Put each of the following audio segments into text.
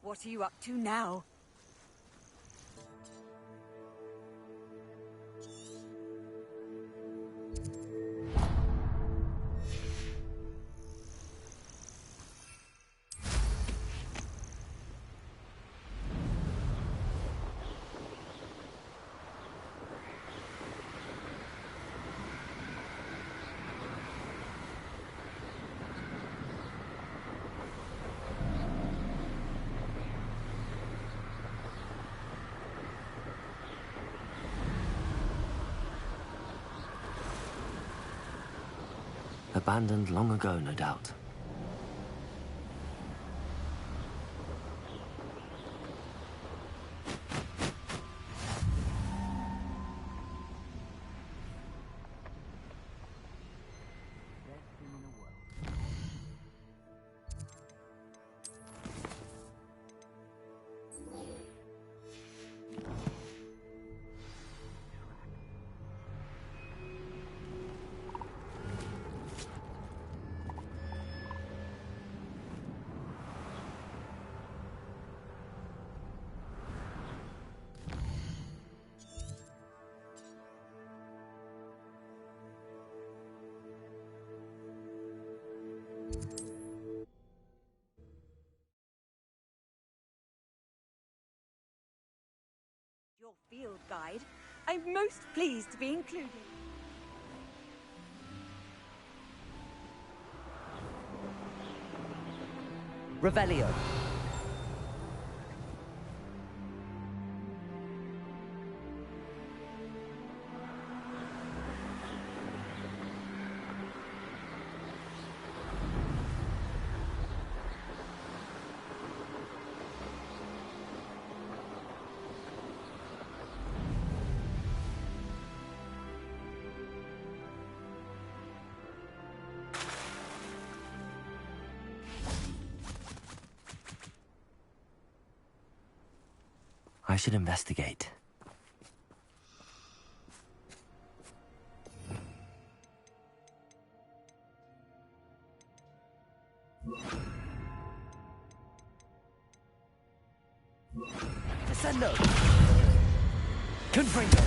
What are you up to now? Abandoned long ago, no doubt. Your field guide. I'm most pleased to be included. Revelio. I should investigate. Descendo. Confringo.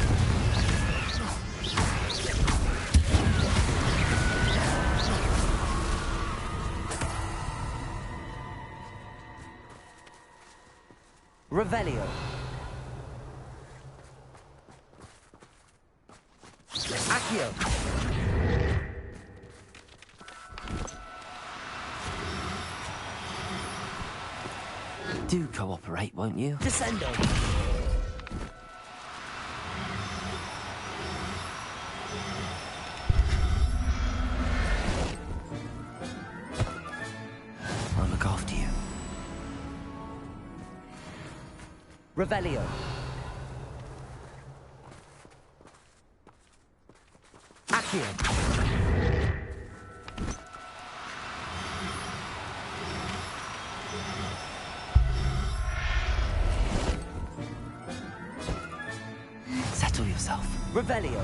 Revelio. Accio. Do cooperate, won't you? Descendo. I'll look after you. Revelio. Accio. Settle yourself. Revelio.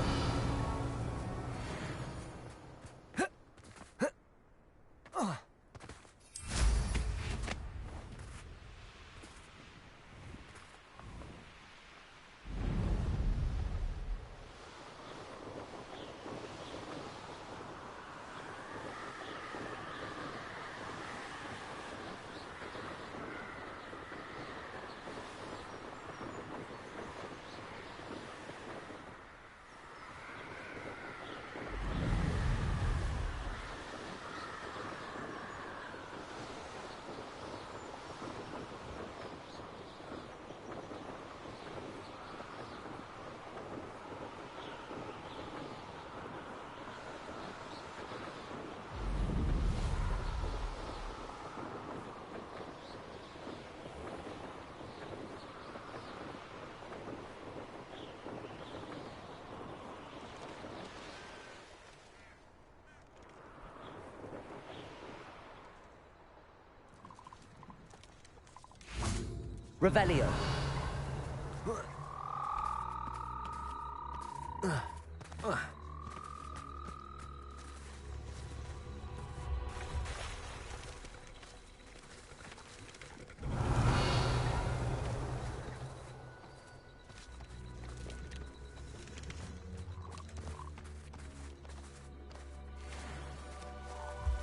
Revelio.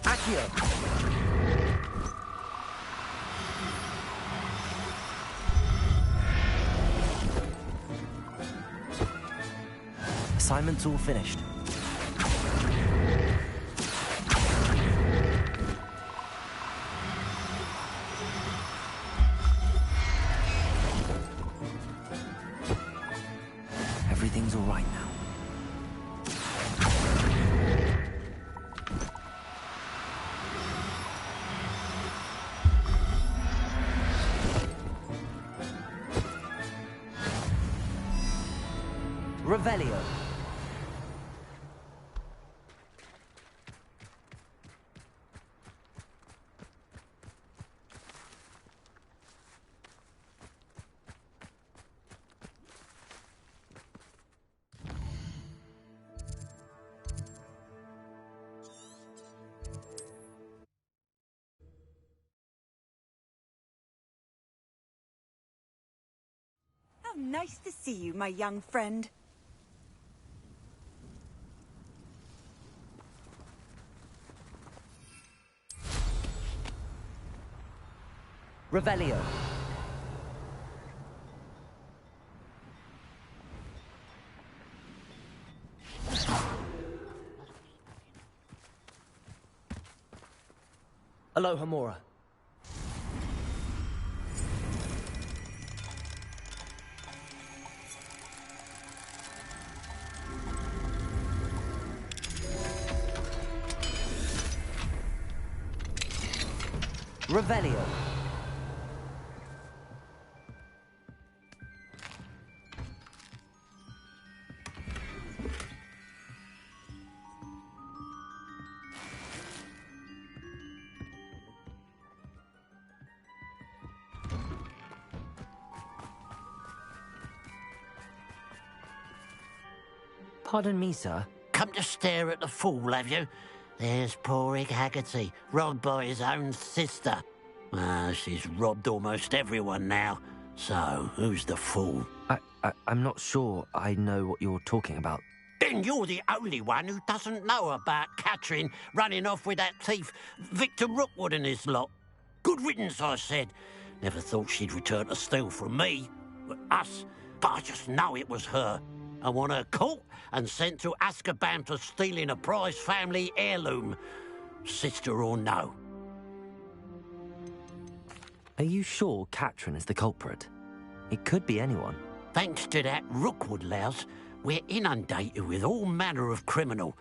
Accio. Assignment's all finished. Everything's all right now. Revelio. How nice to see you, my young friend. Revelio. Aloha Mora. Revelio. Pardon me, sir. Come to stare at the fool, have you? There's poor Ig Haggerty, robbed by his own sister. She's robbed almost everyone now. So, who's the fool? I'm not sure I know what you're talking about. Then you're the only one who doesn't know about Catherine running off with that thief, Victor Rookwood and his lot. Good riddance, I said. Never thought she'd return to steal from me, us, but I just know it was her. I want her caught and sent to Azkaban for stealing a prize family heirloom. Sister or no. Are you sure Catherine is the culprit? It could be anyone. Thanks to that Rookwood louse, we're inundated with all manner of criminal.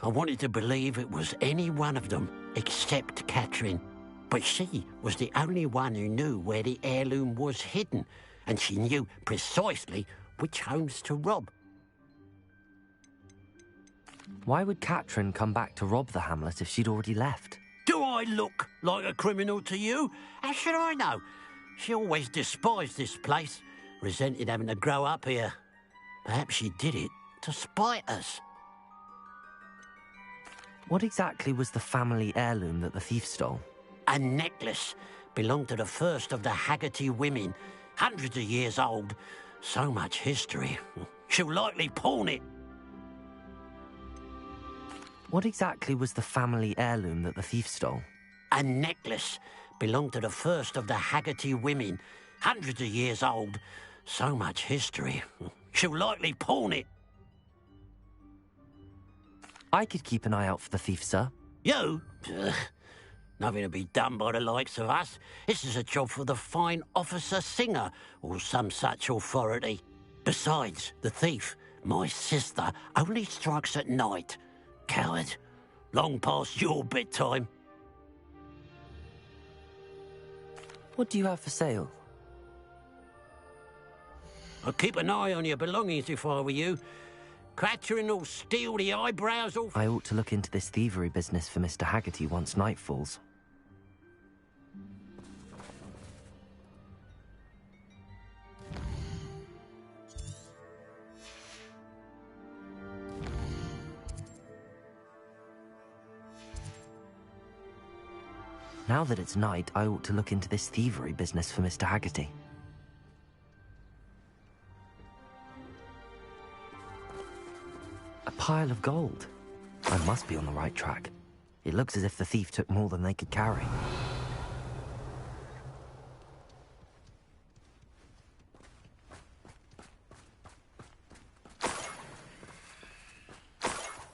I wanted to believe it was any one of them, except Catherine. But she was the only one who knew where the heirloom was hidden, and she knew precisely which homes to rob. Why would Catherine come back to rob the hamlet if she'd already left? Do I look like a criminal to you? How should I know? She always despised this place, resented having to grow up here. Perhaps she did it to spite us. What exactly was the family heirloom that the thief stole? A necklace belonged to the first of the Haggerty women, hundreds of years old. So much history. She'll likely pawn it. What exactly was the family heirloom that the thief stole? A necklace belonged to the first of the Haggerty women, hundreds of years old. So much history. She'll likely pawn it. I could keep an eye out for the thief, sir. You? Ugh. Nothing to be done by the likes of us. This is a job for the fine officer Singer, or some such authority. Besides, the thief, my sister, only strikes at night. Coward. Long past your bedtime. What do you have for sale? I'd keep an eye on your belongings if I were you. Catherine will steal the eyebrows off. I ought to look into this thievery business for Mr. Haggerty once night falls. Now that it's night, I ought to look into this thievery business for Mr. Haggerty. A pile of gold. I must be on the right track. It looks as if the thief took more than they could carry.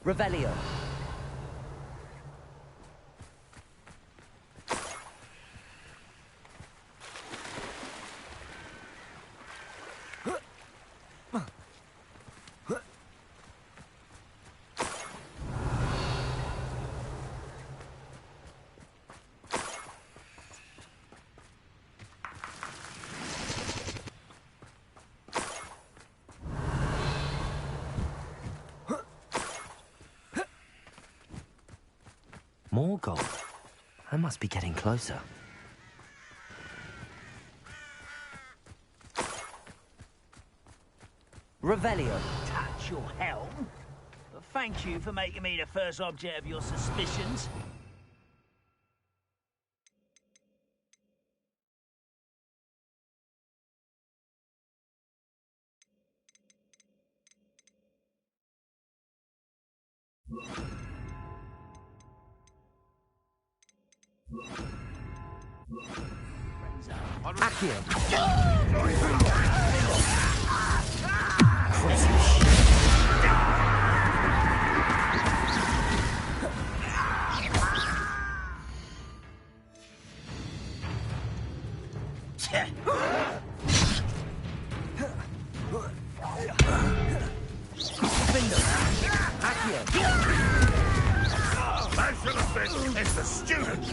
Revelio. More gold. I must be getting closer. Revelio. Touch your helm? But thank you for making me the first object of your suspicions. Accio. That should have been. It's the student.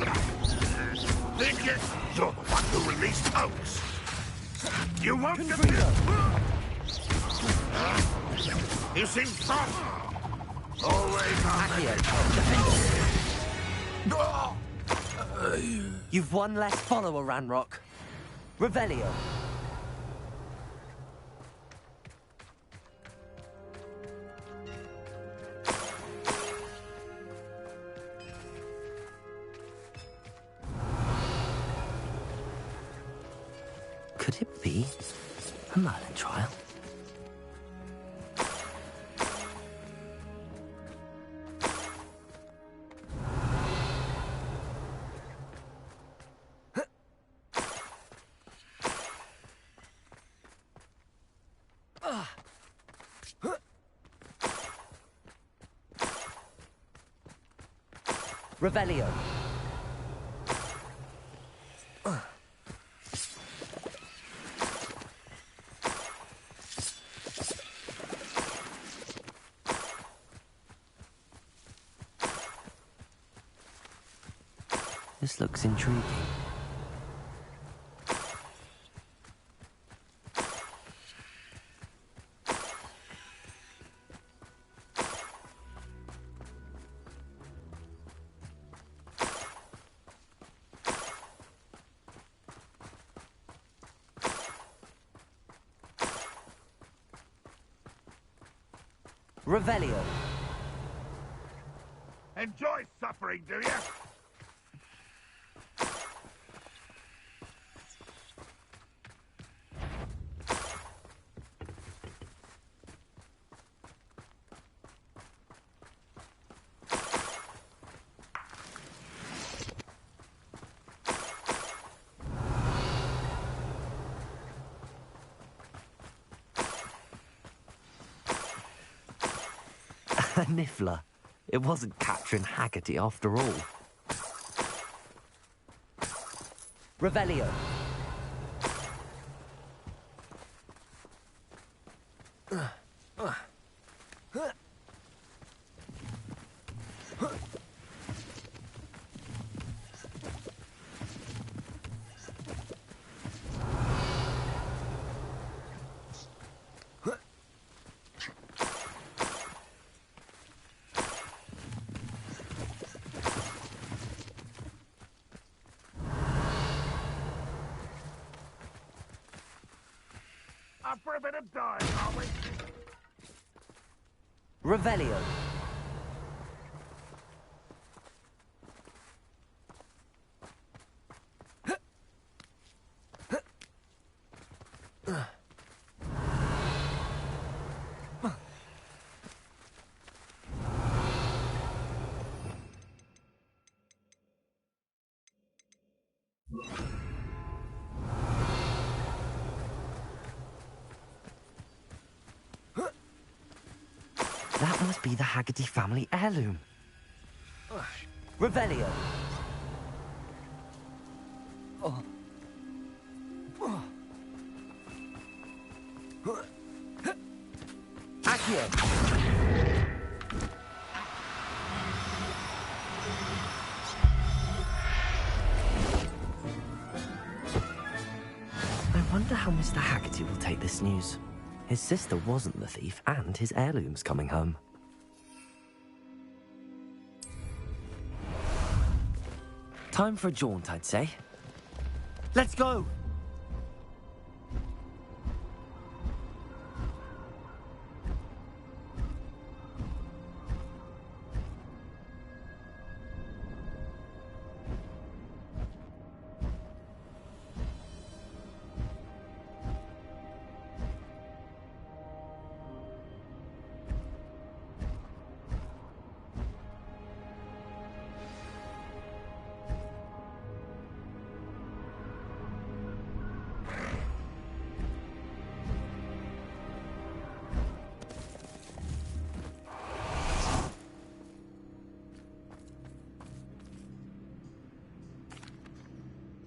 Think it? You're the one who released Oaks. You won't get You seem strong. Always on. You've one less follower, Ranrock. Revelio. Could it be a Merlin trial? Revelio. This looks intriguing. Revelio. Enjoy suffering, do you? A niffler. It wasn't Catherine Haggerty after all. Revelio. Up for a bit of time, are we? Revelio. That must be the Haggerty family heirloom. Revelio. Accio. I wonder how Mr. Haggerty will take this news. His sister wasn't the thief, and his heirloom's coming home. Time for a jaunt, I'd say. Let's go.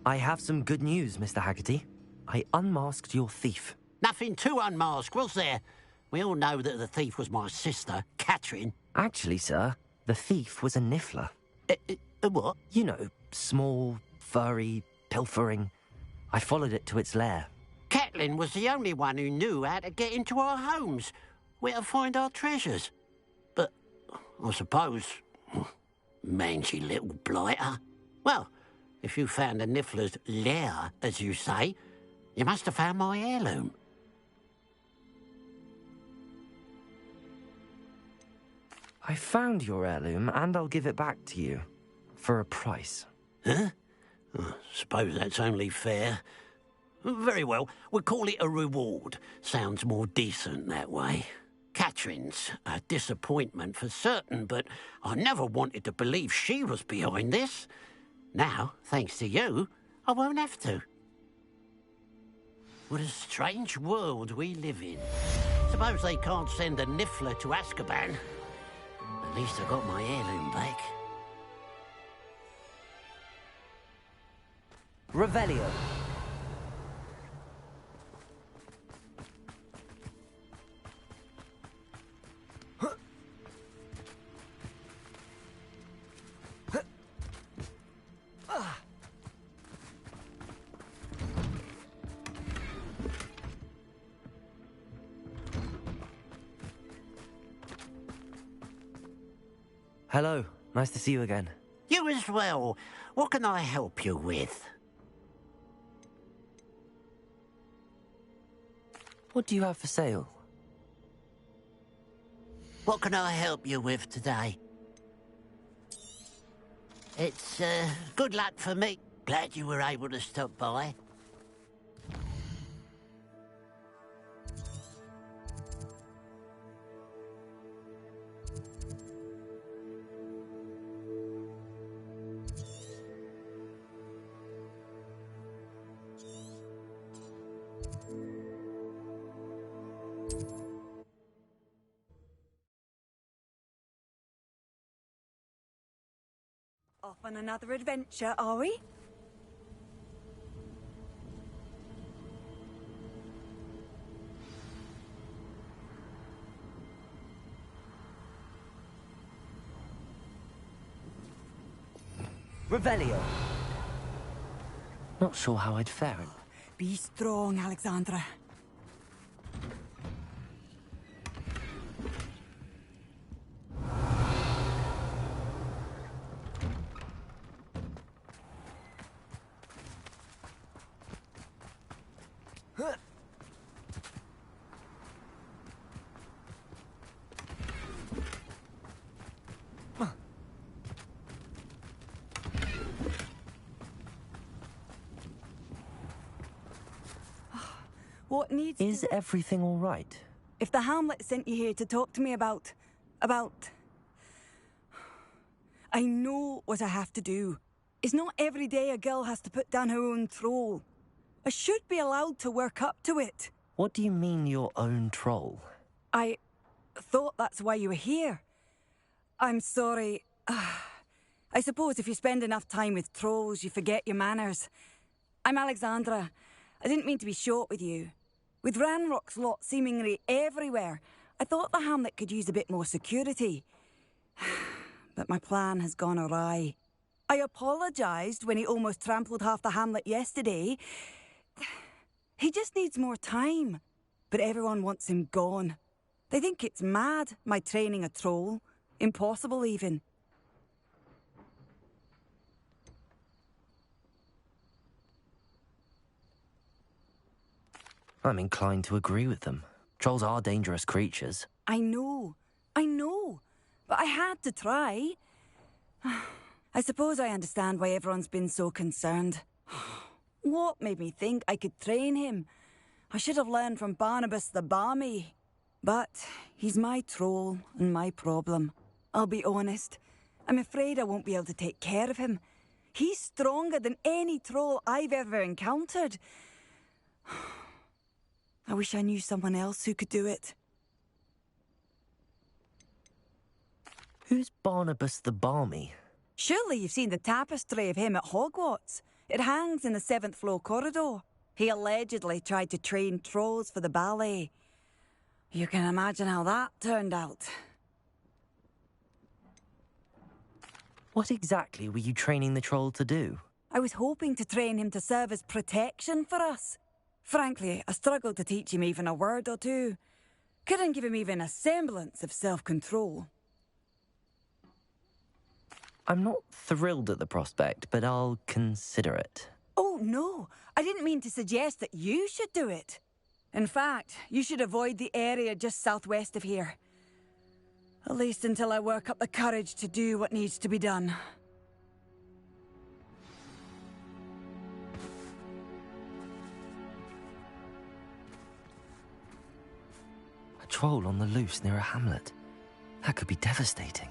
I have some good news, Mr. Haggerty. I unmasked your thief. Nothing to unmask, was there? We all know that the thief was my sister, Catherine. Actually, sir, the thief was a niffler. What? You know, small, furry, pilfering. I followed it to its lair. Catelyn was the only one who knew how to get into our homes, where to find our treasures. But I suppose, mangy little blighter. Well, if you found the niffler's lair, as you say, you must have found my heirloom. I found your heirloom, and I'll give it back to you. For a price. Huh? I suppose that's only fair. Very well, we'll call it a reward. Sounds more decent that way. Catherine's a disappointment for certain, but I never wanted to believe she was behind this. Now, thanks to you, I won't have to. What a strange world we live in. Suppose they can't send a niffler to Azkaban. At least I got my heirloom back. Revelio. Hello, nice to see you again. You as well. What can I help you with? What do you have for sale? What can I help you with today? It's, good luck for me. Glad you were able to stop by. Off on another adventure, are we? Revelio. Not sure how I'd fare it. Be strong, Alexandra. What needs Is everything all right? If the Hamlet sent you here to talk to me about... I know what I have to do. It's not every day a girl has to put down her own troll. I should be allowed to work up to it. What do you mean, your own troll? I thought that's why you were here. I'm sorry. I suppose if you spend enough time with trolls, you forget your manners. I'm Alexandra. I didn't mean to be short with you. With Ranrock's lot seemingly everywhere, I thought the Hamlet could use a bit more security. But my plan has gone awry. I apologised when he almost trampled half the Hamlet yesterday. He just needs more time. But everyone wants him gone. They think it's mad, my training a troll. Impossible, even. I'm inclined to agree with them. Trolls are dangerous creatures. I know. But I had to try. I suppose I understand why everyone's been so concerned. What made me think I could train him? I should have learned from Barnabas the Barmy. But he's my troll and my problem. I'll be honest. I'm afraid I won't be able to take care of him. He's stronger than any troll I've ever encountered. I wish I knew someone else who could do it. Who's Barnabas the Barmy? Surely you've seen the tapestry of him at Hogwarts. It hangs in the 7th floor corridor. He allegedly tried to train trolls for the ballet. You can imagine how that turned out. What exactly were you training the troll to do? I was hoping to train him to serve as protection for us. Frankly, I struggled to teach him even a word or two. Couldn't give him even a semblance of self-control. I'm not thrilled at the prospect, but I'll consider it. Oh, no. I didn't mean to suggest that you should do it. In fact, you should avoid the area just southwest of here. At least until I work up the courage to do what needs to be done. A troll on the loose near a hamlet. That could be devastating.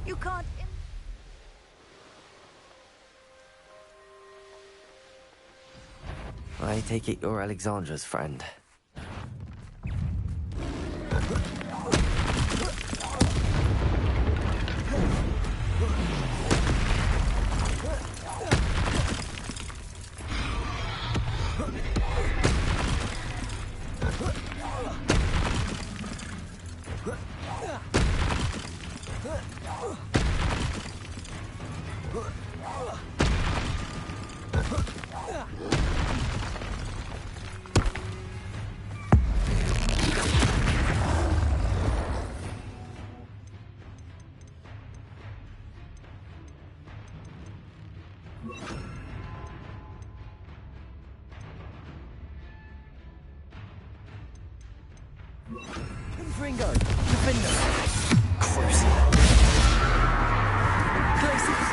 You can't... I take it you're Alexandra's friend. Ringo, Defender, Crucible, Glaciers,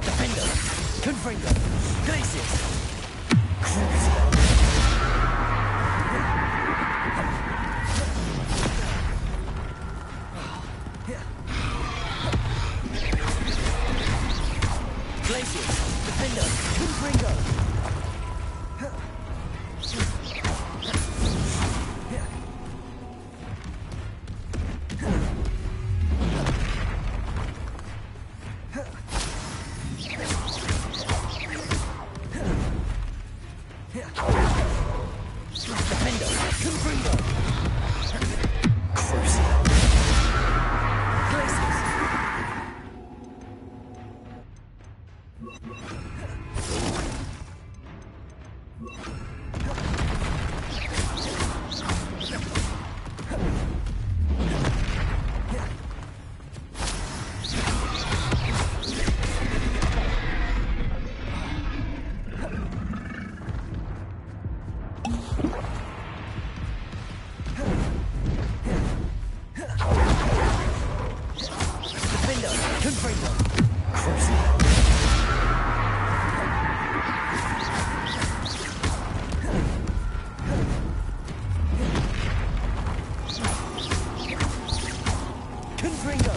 Defender, Confringo, Glaciers, Crucible. Glaciers, Defender, Confringo. Defender, Confringo. Crucible. Glaciers. Defender, Confringo. Crucible. Confringo.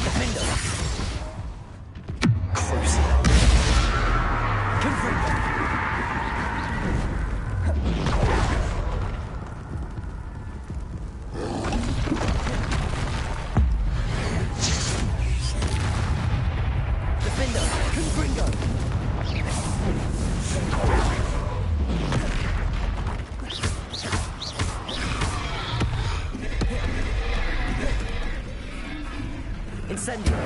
Defender. Crucible. Confringo. Defender, Confringo. Incendio.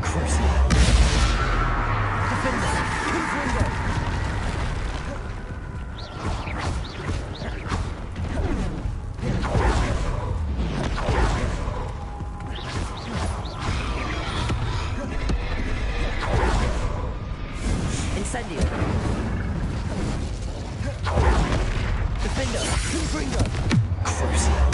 Crucible. Defender, Confringo. Incendio. Defender, Confringo. Crucible.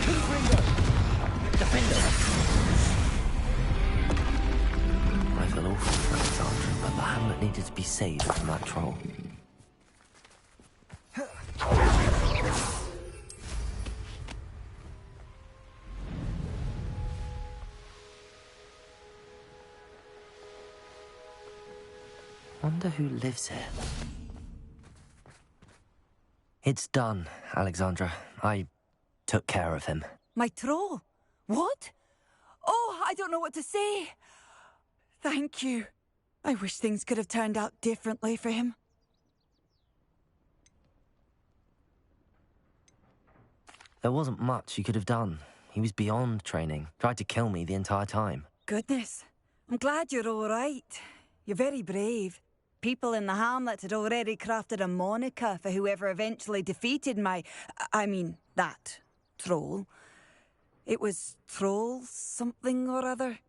Confringo. Defender. I feel awful for Alexandra, but the hamlet needed to be saved from that troll. Wonder who lives here. It's done, Alexandra. I took care of him. My troll? What? Oh, I don't know what to say. Thank you. I wish things could have turned out differently for him. There wasn't much you could have done. He was beyond training. Tried to kill me the entire time. Goodness. I'm glad you're all right. You're very brave. People in the hamlet had already crafted a moniker for whoever eventually defeated that troll. It was trolls something or other.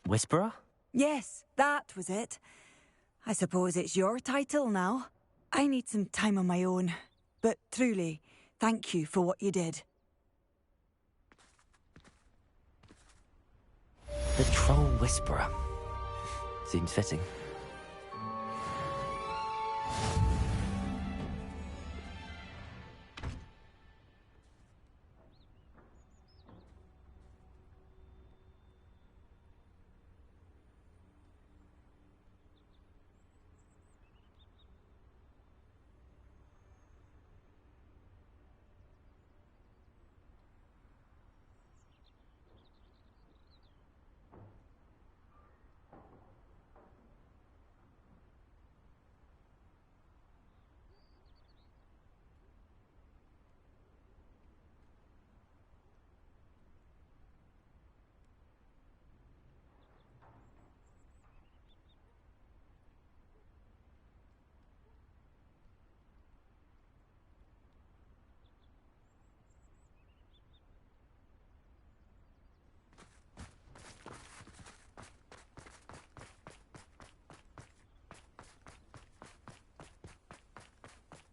Whisperer? Yes, that was it. I suppose it's your title now. I need some time on my own. But truly, thank you for what you did. The Troll Whisperer. Seems fitting.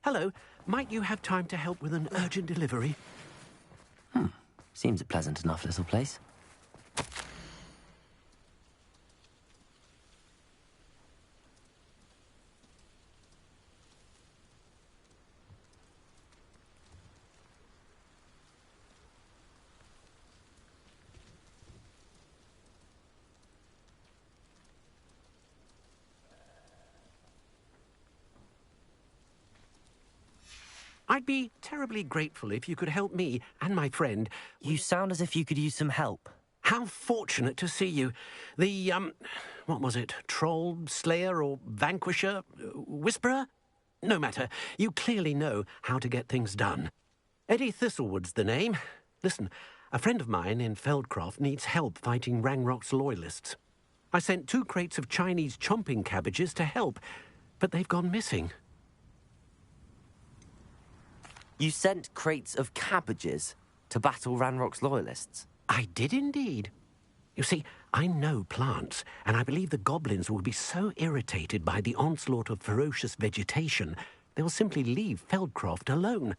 Hello. Might you have time to help with an urgent delivery? Seems a pleasant enough little place. I'd be terribly grateful if you could help me and my friend. You sound as if you could use some help. How fortunate to see you. The, what was it? Troll, Slayer, or Vanquisher? Whisperer? No matter. You clearly know how to get things done. Eddie Thistlewood's the name. Listen, a friend of mine in Feldcroft needs help fighting Rangrock's loyalists. I sent 2 crates of Chinese chomping cabbages to help, but they've gone missing. You sent crates of cabbages to battle Ranrock's loyalists? I did indeed. You see, I know plants, and I believe the goblins will be so irritated by the onslaught of ferocious vegetation, they'll simply leave Feldcroft alone.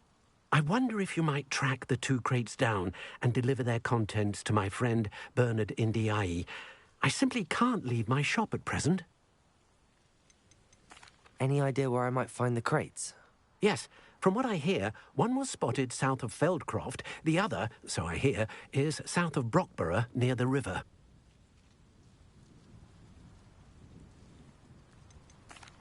I wonder if you might track the 2 crates down and deliver their contents to my friend Bernard Indiai. I simply can't leave my shop at present. Any idea where I might find the crates? Yes, from what I hear, one was spotted south of Feldcroft, the other, so I hear, is south of Brockborough near the river.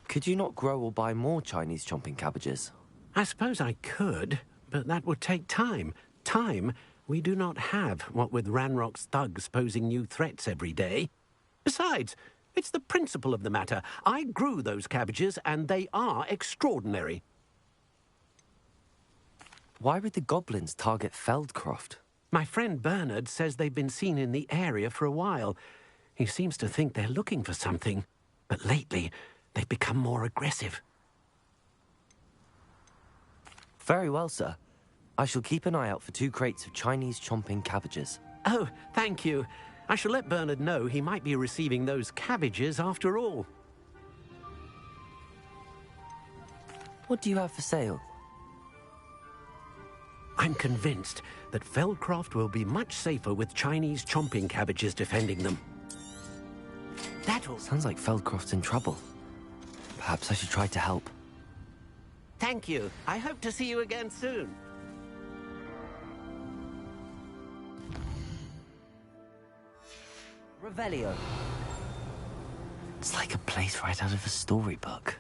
Could you not grow or buy more Chinese chomping cabbages? I suppose I could, but that would take time. Time we do not have, what with Ranrock's thugs posing new threats every day. Besides, it's the principle of the matter. I grew those cabbages, and they are extraordinary. Why would the goblins target Feldcroft? My friend Bernard says they've been seen in the area for a while. He seems to think they're looking for something, but lately they've become more aggressive. Very well, sir. I shall keep an eye out for 2 crates of Chinese chomping cabbages. Oh, thank you. I shall let Bernard know he might be receiving those cabbages after all. What do you have for sale? I'm convinced that Feldcroft will be much safer with Chinese chomping cabbages defending them. That'll... Sounds like Feldcroft's in trouble. Perhaps I should try to help. Thank you. I hope to see you again soon. Revelio. It's like a place right out of a storybook.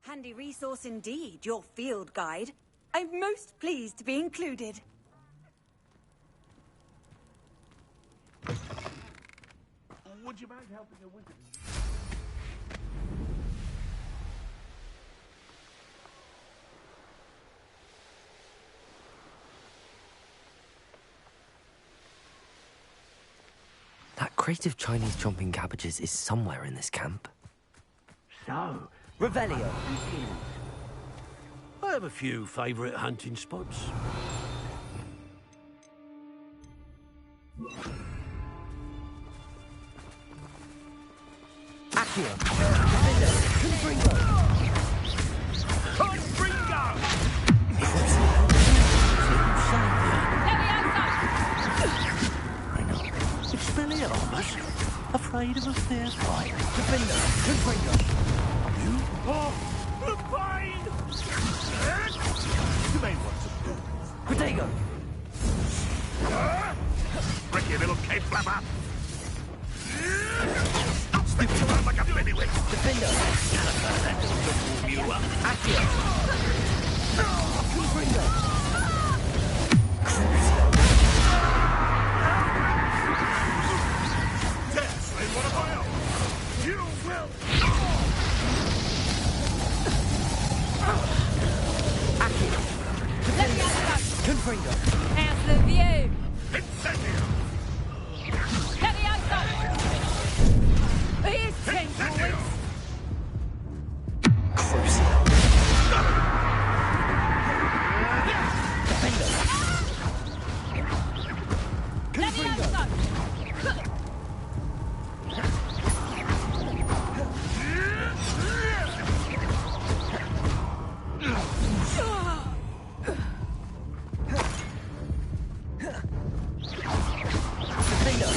Handy resource indeed, your field guide. I'm most pleased to be included. Would Would you mind helping a wizard? That crate of Chinese chomping cabbages is somewhere in this camp. So, Revelio. I have a few favourite hunting spots. Accio. Defender. Confringo. Confringo! I know. Expelliarmus, afraid of a fair fight. Defender. Confringo. You are the pain! You may want some food. Protego. Tricky little cave flapper! I'll stick you around like a pennywig! Defender. You up! Accio. Confringo. Dare slay one of my own! You will! Accio. Confringo. How's the view? Incendio! Levioso! Here's 10 Incendio! points. Crucio. Defender. Confringo. Levioso! Defender.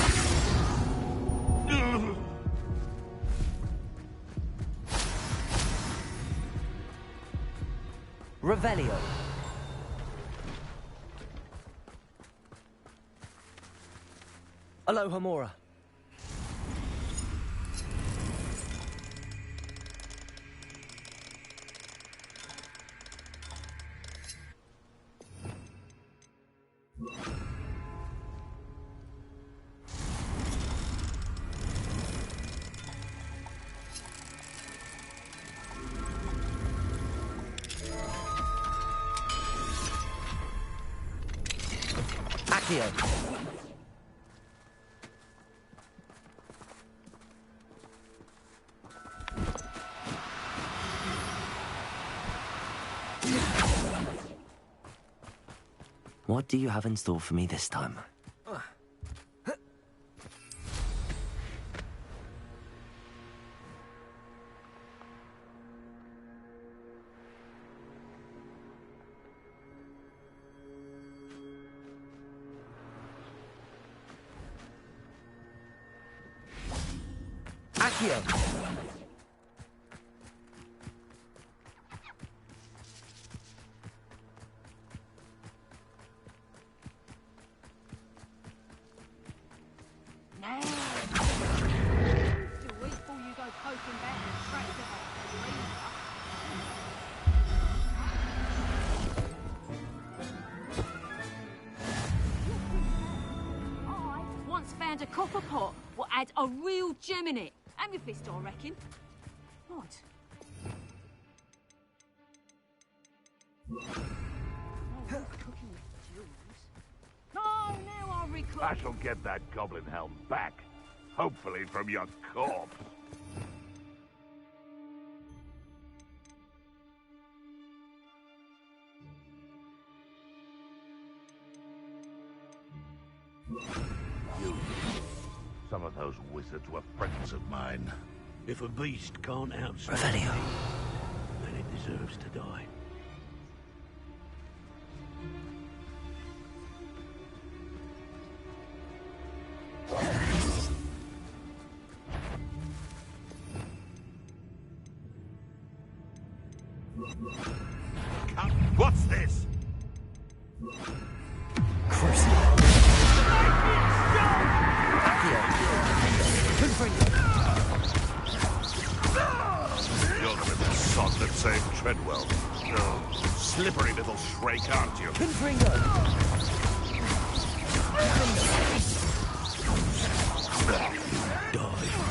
Revelio. Aloha Mora. Accio. What do you have in store for me this time? Accio. Now. Still wait before you go poking back and tracks of a I once found a copper pot what had a real gem in it. Amethyst, I reckon. What? Cooking with jewels. Oh, now I recall. I shall get that goblin helm back. Hopefully from your corpse. You. Some of those wizards were friends of mine. If a beast can't outsmart Revelio. me, then it deserves to die. What's this? Crucio. Accio. Confringo. You're the little sod that saved Treadwell. Oh, slippery little shrike, aren't you? Confringo. Die.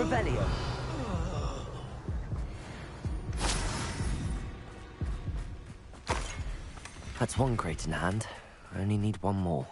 Revelio. That's one crate in hand. I only need one more.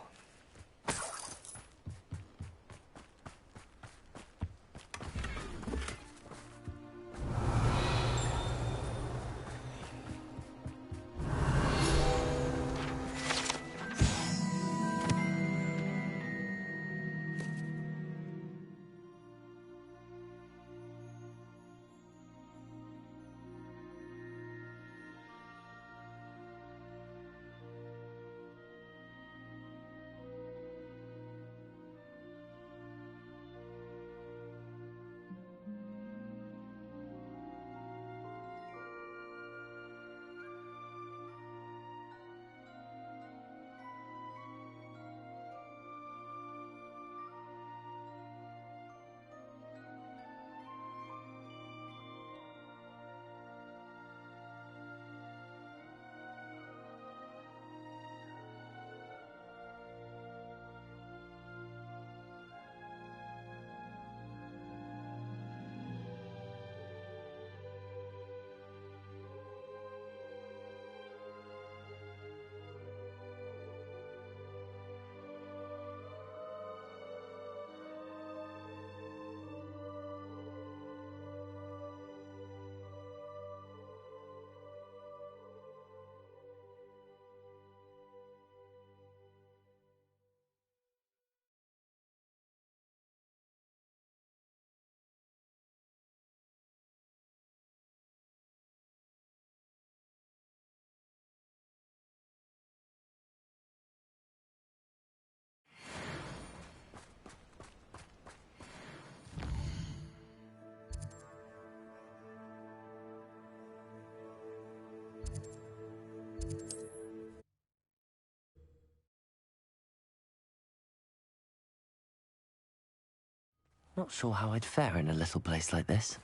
Not sure how I'd fare in a little place like this.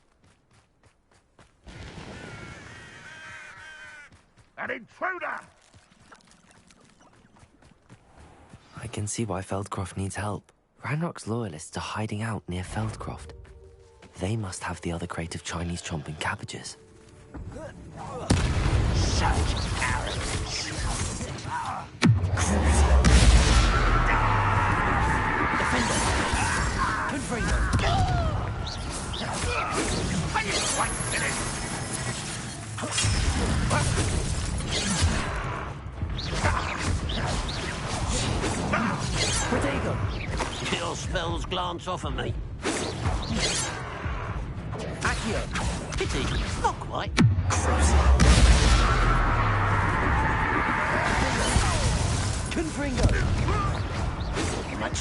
An intruder! I can see why Feldcroft needs help. Ranrock's loyalists are hiding out near Feldcroft. They must have the other crate of Chinese chomping cabbages. Such arrogance. Defender. Confringo. Are you quite finished? Protego. Your spells glance off of me. Accio. Pity, not quite. Confringo. Much.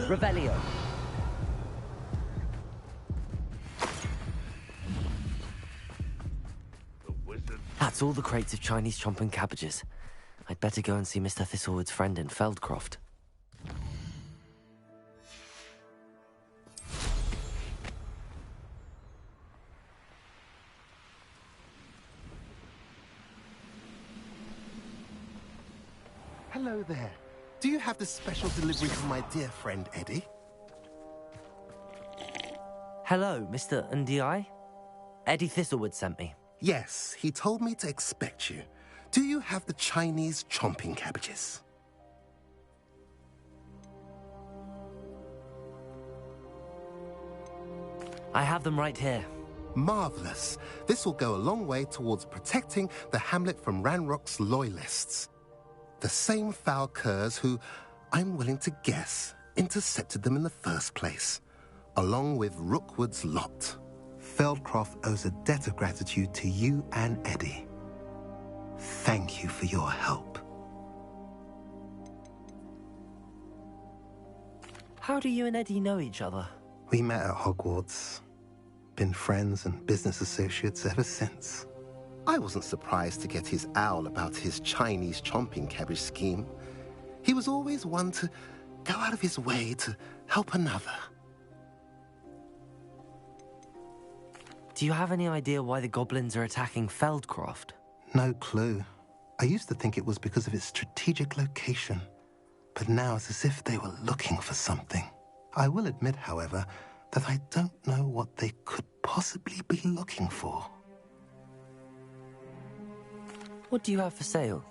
Revelio. That's all the crates of Chinese chomping cabbages. I'd better go and see Mr. Thistlewood's friend in Feldcroft. Hello there. Do you have the special delivery for my dear friend Eddie? Hello, Mr. Ndi? Eddie Thistlewood sent me. Yes, he told me to expect you. Do you have the Chinese chomping cabbages? I have them right here. Marvelous. This will go a long way towards protecting the hamlet from Ranrock's loyalists. The same foul curs who, I'm willing to guess, intercepted them in the first place, along with Rookwood's lot. Feldcroft owes a debt of gratitude to you and Eddie. Thank you for your help. How do you and Eddie know each other? We met at Hogwarts. Been friends and business associates ever since. I wasn't surprised to get his owl about his Chinese chomping cabbage scheme. He was always one to go out of his way to help another. Do you have any idea why the goblins are attacking Feldcroft? No clue. I used to think it was because of its strategic location, but now it's as if they were looking for something. I will admit, however, that I don't know what they could possibly be looking for. What do you have for sale?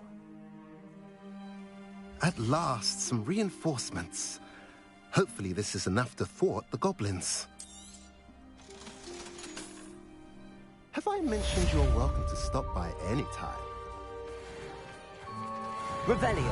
At last, some reinforcements. Hopefully this is enough to thwart the goblins. Have I mentioned you're welcome to stop by any time? Revelio.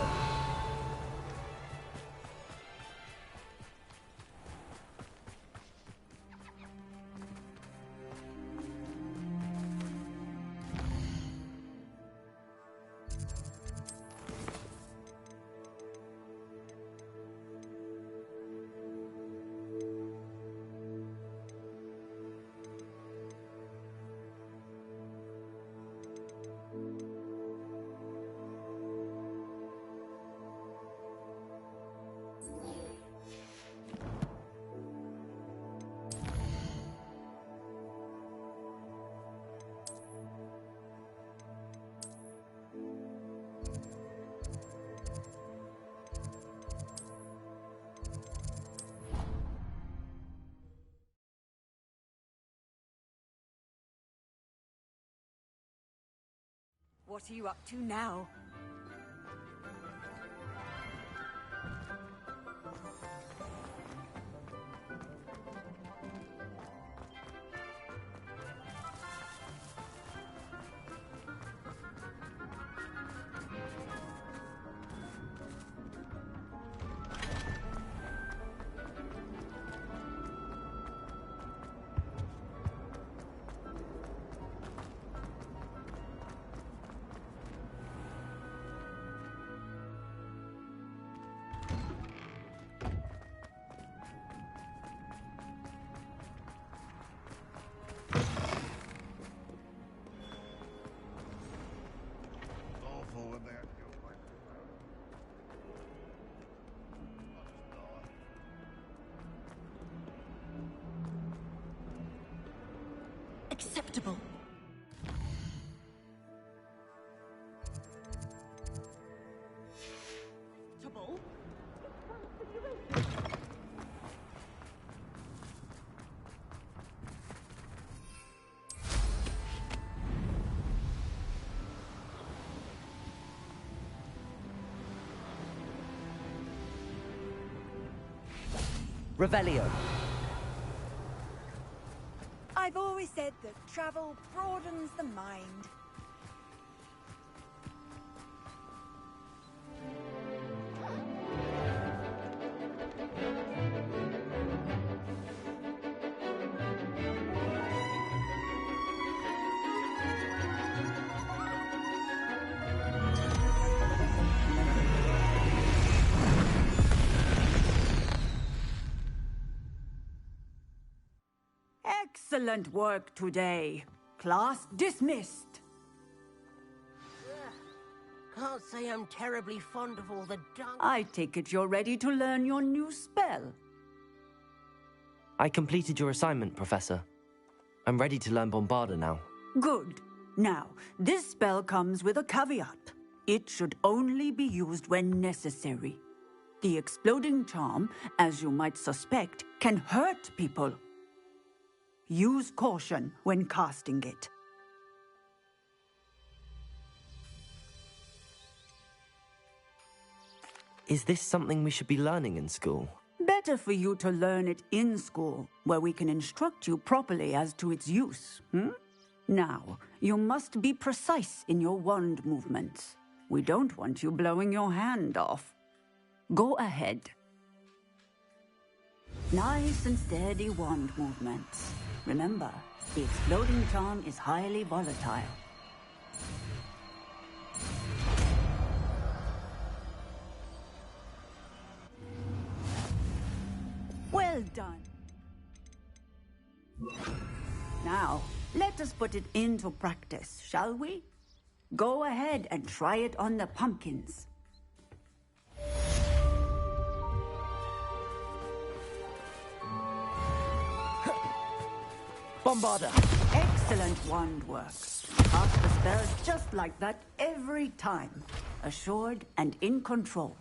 What are you up to now? Acceptable. Acceptable. Revelio. I've always said that travel broadens the mind. Excellent work today. Class dismissed. Can't say I'm terribly fond of all the dung. I take it you're ready to learn your new spell. I completed your assignment, Professor. I'm ready to learn Bombarda now. Good. Now, this spell comes with a caveat. It should only be used when necessary. The exploding charm, as you might suspect, can hurt people. Use caution when casting it. Is this something we should be learning in school? Better for you to learn it in school, where we can instruct you properly as to its use. Now, you must be precise in your wand movements. We don't want you blowing your hand off. Go ahead. Nice and steady wand movements. Remember, the exploding charm is highly volatile. Well done. Now, let us put it into practice, shall we? Go ahead and try it on the pumpkins. Bombarda. Excellent. Excellent wand work. Cast the spells just like that every time. Assured and in control.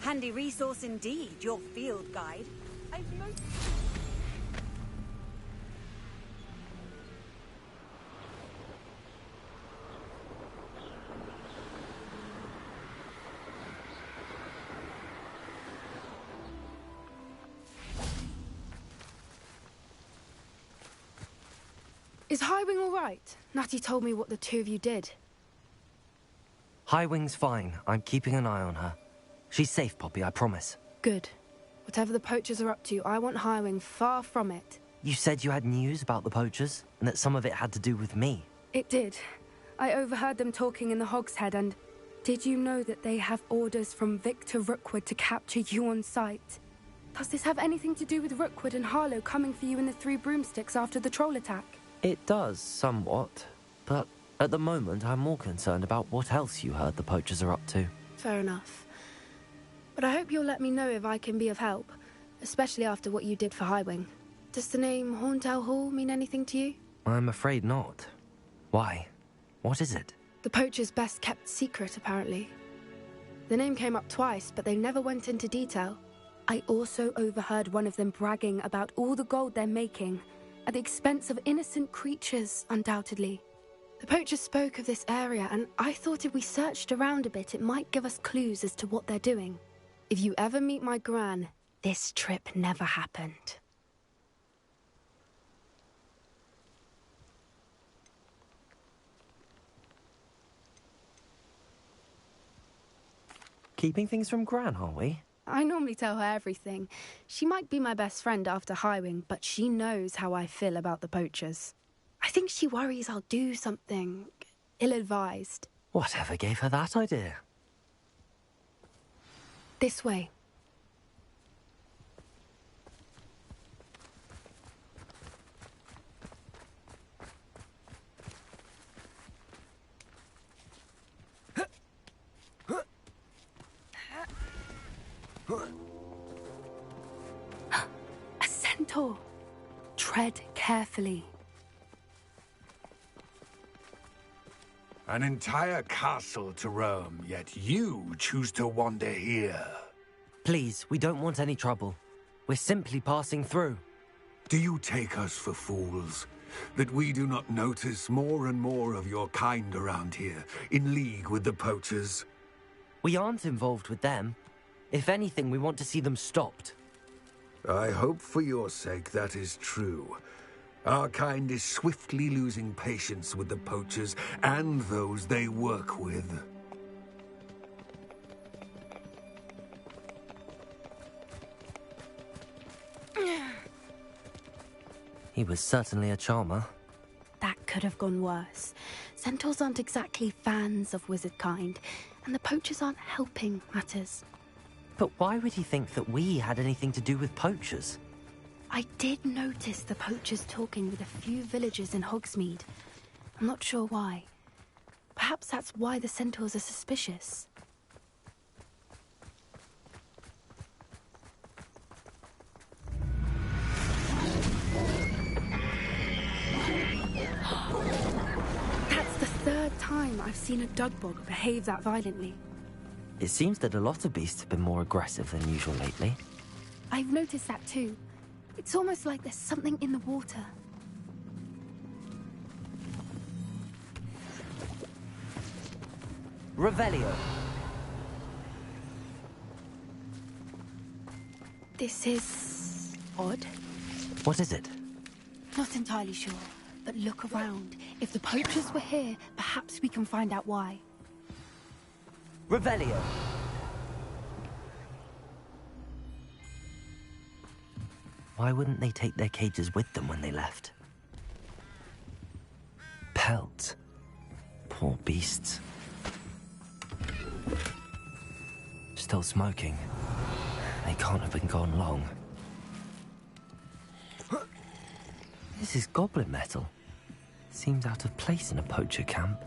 Handy resource indeed, your field guide. I've noticed... Is Highwing all right? Natty told me what the two of you did. Highwing's fine. I'm keeping an eye on her. She's safe, Poppy, I promise. Good. Whatever the poachers are up to, I want Highwing far from it. You said you had news about the poachers, and that some of it had to do with me. It did. I overheard them talking in the Hogshead, and did you know that they have orders from Victor Rookwood to capture you on sight? Does this have anything to do with Rookwood and Harlow coming for you in the Three Broomsticks after the troll attack? It does, somewhat. But at the moment, I'm more concerned about what else you heard the poachers are up to. Fair enough. But I hope you'll let me know if I can be of help, especially after what you did for Highwing. Does the name Horntail Hall mean anything to you? I'm afraid not. Why? What is it? The poachers' best kept secret, apparently. The name came up twice, but they never went into detail. I also overheard one of them bragging about all the gold they're making, at the expense of innocent creatures, undoubtedly. The poachers spoke of this area, and I thought if we searched around a bit, it might give us clues as to what they're doing. If you ever meet my gran, this trip never happened. Keeping things from Gran, are we? I normally tell her everything. She might be my best friend after Highwing, but she knows how I feel about the poachers. I think she worries I'll do something ill-advised. Whatever gave her that idea? This way. A centaur. Tread carefully. An entire castle to roam, yet you choose to wander here. Please, we don't want any trouble. We're simply passing through. Do you take us for fools? That we do not notice more and more of your kind around here, in league with the poachers? We aren't involved with them. If anything, we want to see them stopped. I hope for your sake that is true. Our kind is swiftly losing patience with the poachers and those they work with. He was certainly a charmer. That could have gone worse. Centaurs aren't exactly fans of wizard kind, and the poachers aren't helping matters. But why would he think that we had anything to do with poachers? I did notice the poachers talking with a few villagers in Hogsmeade. I'm not sure why. Perhaps that's why the centaurs are suspicious. That's the third time I've seen a dugbog behave that violently. It seems that a lot of beasts have been more aggressive than usual lately. I've noticed that too. It's almost like there's something in the water. Revelio. This is odd. What is it? Not entirely sure, but look around. If the poachers were here, perhaps perhaps we can find out why. Revelio. Why wouldn't they take their cages with them when they left? Pelts. Poor beasts. Still smoking. They can't have been gone long. This is goblin metal. Seems out of place in a poacher camp.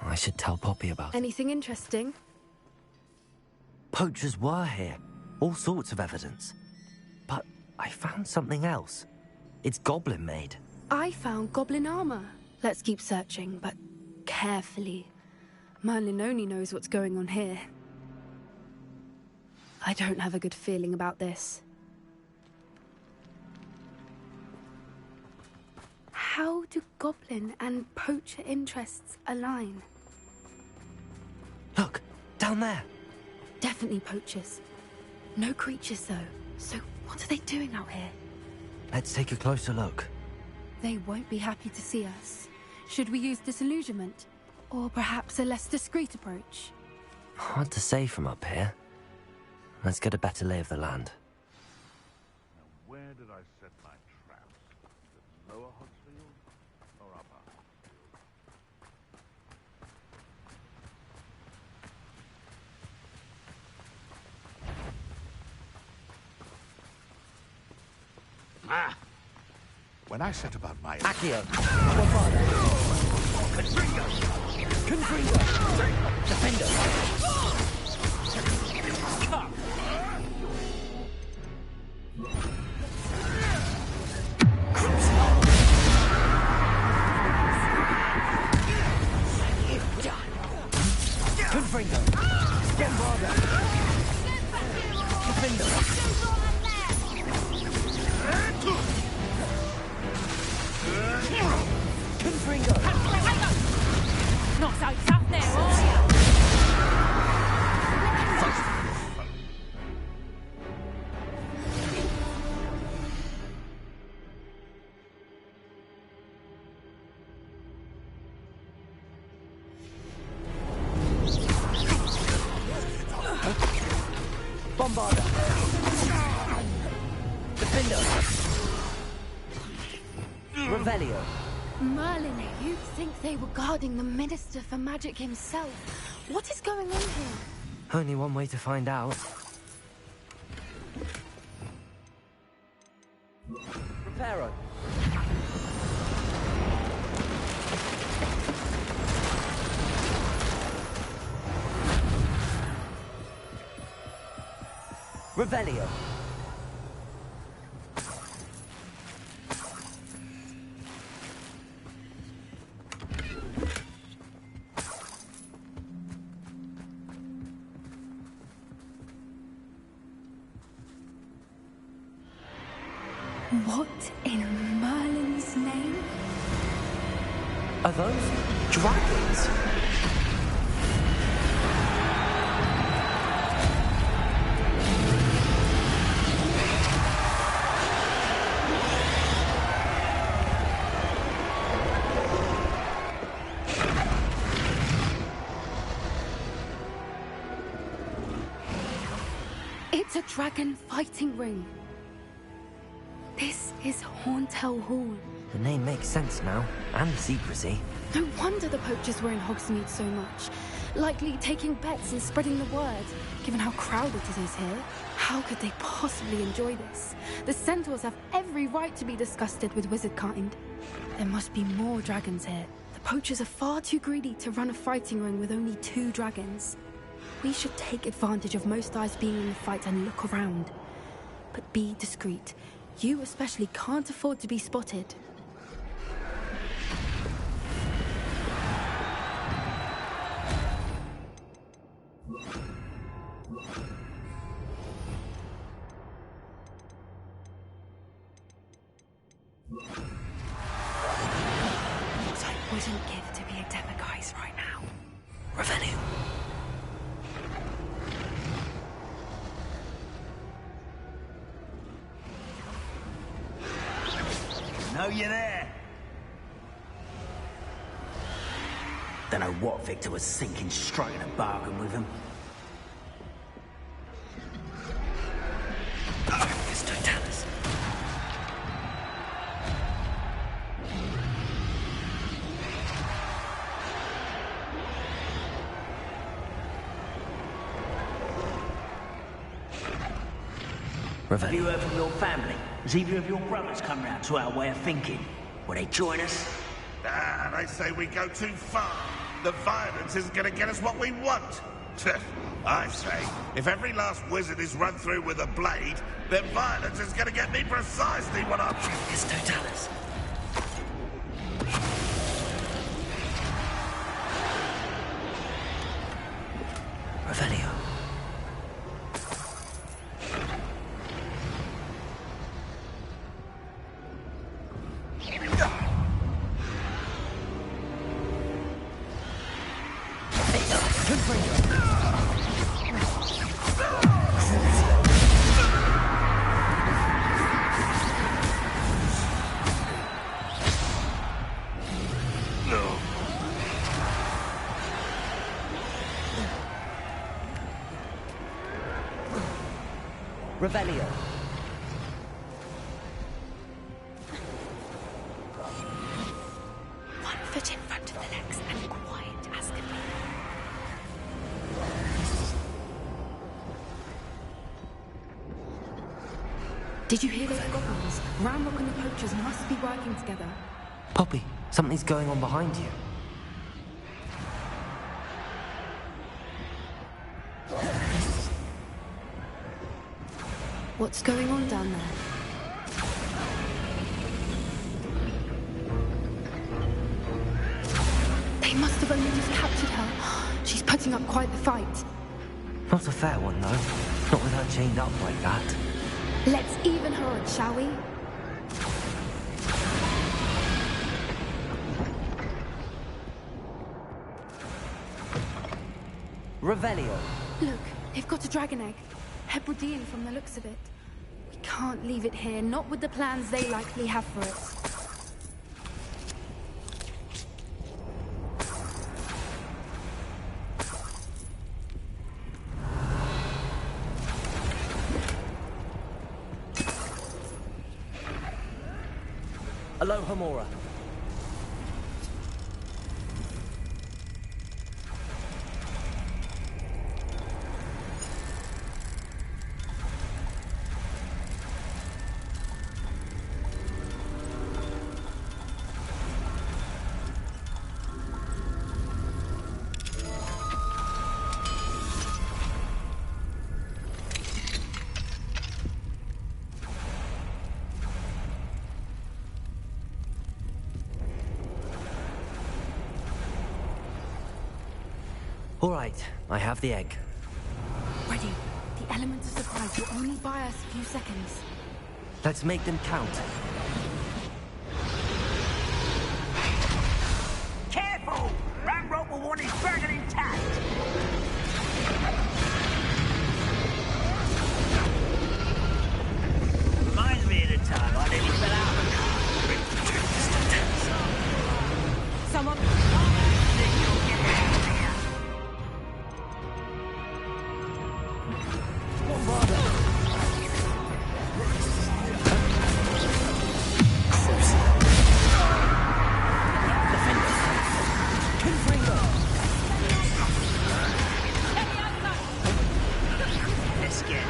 I should tell Poppy about it. Anything interesting? Poachers were here. All sorts of evidence. But I found something else. It's goblin made. I found goblin armor. Let's keep searching, but carefully. Merlin only knows what's going on here. I don't have a good feeling about this. How do goblin and poacher interests align? Look, down there. Definitely poachers. No creatures, though. So what are they doing out here? Let's take a closer look. They won't be happy to see us. Should we use disillusionment? Or perhaps a less discreet approach? Hard to say from up here. Let's get a better lay of the land. Now, where did I set my traps? The lower Hogsfield or upper? Ah! When I set about my... Accio. Confringo! Confringo. Defender. Confringo. Bombarda. Defender. Confringo. Not so tough there, are you? Bombarda. Defender. Revelio. Merlin, you'd think they were guarding the Minister for Magic himself. What is going on here? Only one way to find out. Reparo. Revelio. What in Merlin's name? Are those dragons? It's a dragon fighting ring. This is Hauntel Hall. The name makes sense now, and the secrecy. No wonder the poachers were in Hogsmeade so much. Likely taking bets and spreading the word, given how crowded it is here. How could they possibly enjoy this? The centaurs have every right to be disgusted with wizard kind. There must be more dragons here. The poachers are far too greedy to run a fighting ring with only 2 dragons. We should take advantage of most eyes being in the fight and look around. But be discreet. You especially can't afford to be spotted. What I wouldn't give to be a demiguise right now. Revelio. Know you there. Don't know what Victor was thinking, striking a bargain with him. Focus, don't tell us. Have you heard from your family? Has either of your brothers come round to our way of thinking? Will they join us? Ah, they say we go too far. The violence isn't going to get us what we want. I say, if every last wizard is run through with a blade, then violence is going to get me precisely what I'm... Focus, don't tell us. Revelio. Revelio. One foot in front of the next and quiet as can be. Did you hear those goblins? Ramrock and the poachers must be working together. Poppy, something's going on behind you. What's going on down there? They must have only just captured her. She's putting up quite the fight. Not a fair one, though. Not with her chained up like that. Let's even her odds, shall we? Revelio. Look, they've got a dragon egg. Hebridean from the looks of it. We can't leave it here, not with the plans they likely have for it. Aloha Mora. All right, I have the egg. Ready. The element of surprise will only buy us a few seconds. Let's make them count. Careful! Ramrock will want his dragon intact! Reminds me of the time I nearly fell out of the car. Someone... Think you'll get out of here. What bother? Let's get it.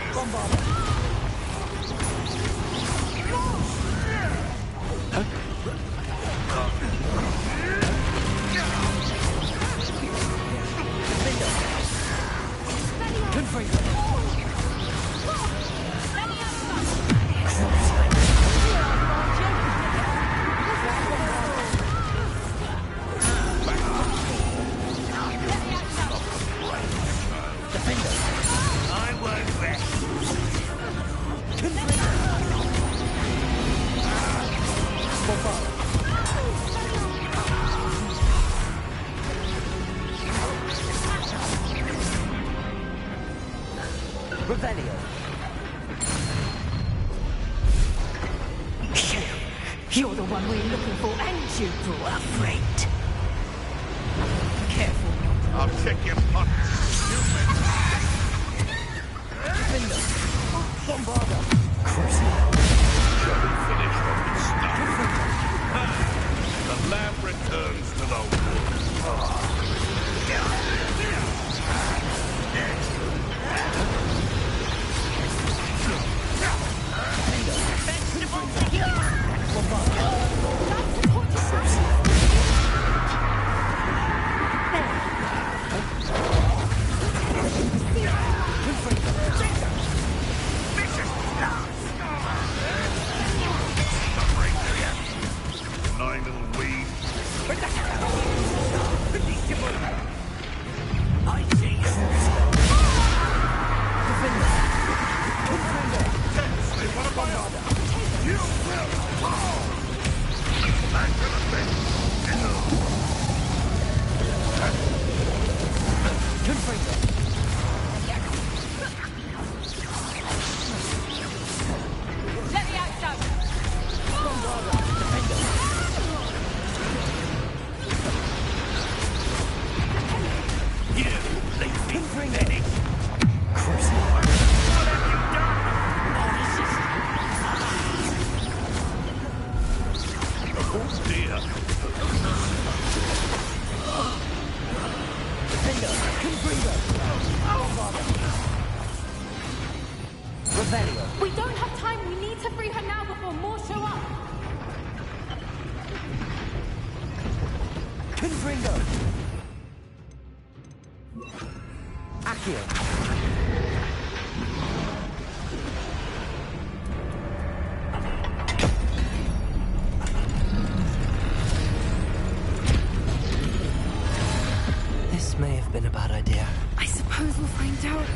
I won't rest. Revelio. You're the one we're looking for, and you brought a friend. I'll check your pot. Bombarder. Shall we finish what we started? The lab returns to the woods. Annoying little weed. I see you. They want to buy up. You will fall. Back to the thing. Let me out, You leave me finished. Oh dear. Revelio. We don't have time. We need to free her now before more show up. Confringo. Accio. This may have been a bad idea. I suppose we'll find out.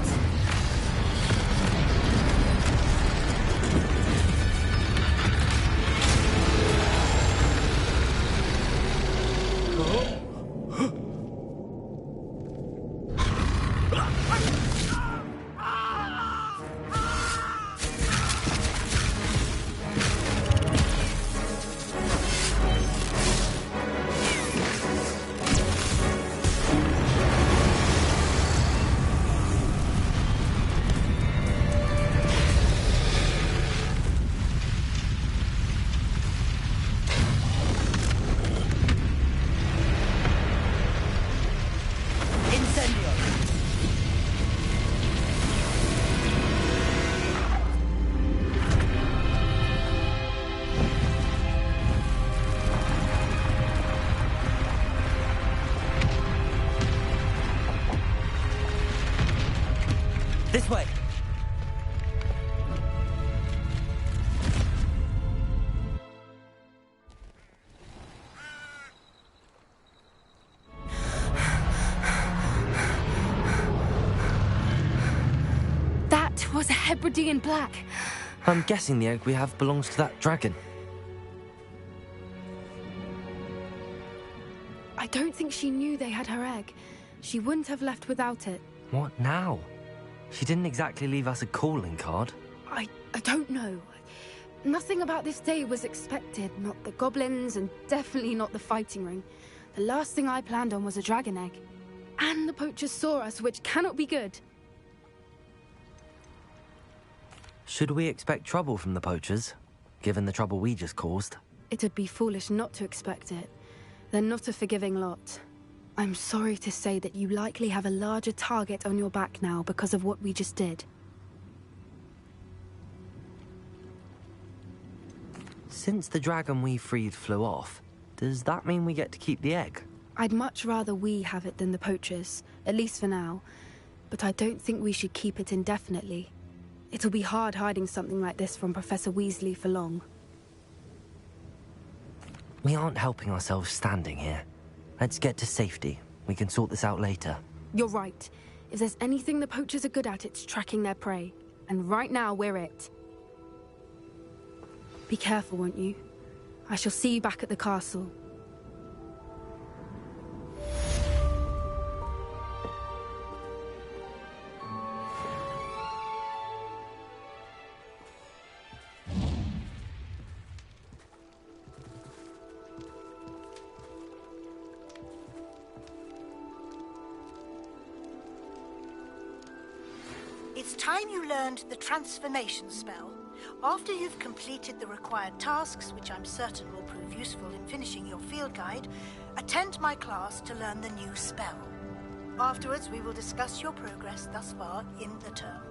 This way. That was a Hebridean black. I'm guessing the egg we have belongs to that dragon. I don't think she knew they had her egg. She wouldn't have left without it. What now? She didn't exactly leave us a calling card. I don't know. Nothing about this day was expected. Not the goblins, and definitely not the fighting ring. The last thing I planned on was a dragon egg. And the poachers saw us, which cannot be good. Should we expect trouble from the poachers, given the trouble we just caused? It'd be foolish not to expect it. They're not a forgiving lot. I'm sorry to say that you likely have a larger target on your back now because of what we just did. Since the dragon we freed flew off, does that mean we get to keep the egg? I'd much rather we have it than the poachers, at least for now. But I don't think we should keep it indefinitely. It'll be hard hiding something like this from Professor Weasley for long. We aren't helping ourselves standing here. Let's get to safety. We can sort this out later. You're right. If there's anything the poachers are good at, it's tracking their prey. And right now, we're it. Be careful, won't you? I shall see you back at the castle. time you learned the transformation spell. After you've completed the required tasks, which I'm certain will prove useful in finishing your field guide, attend my class to learn the new spell. Afterwards, we will discuss your progress thus far in the term.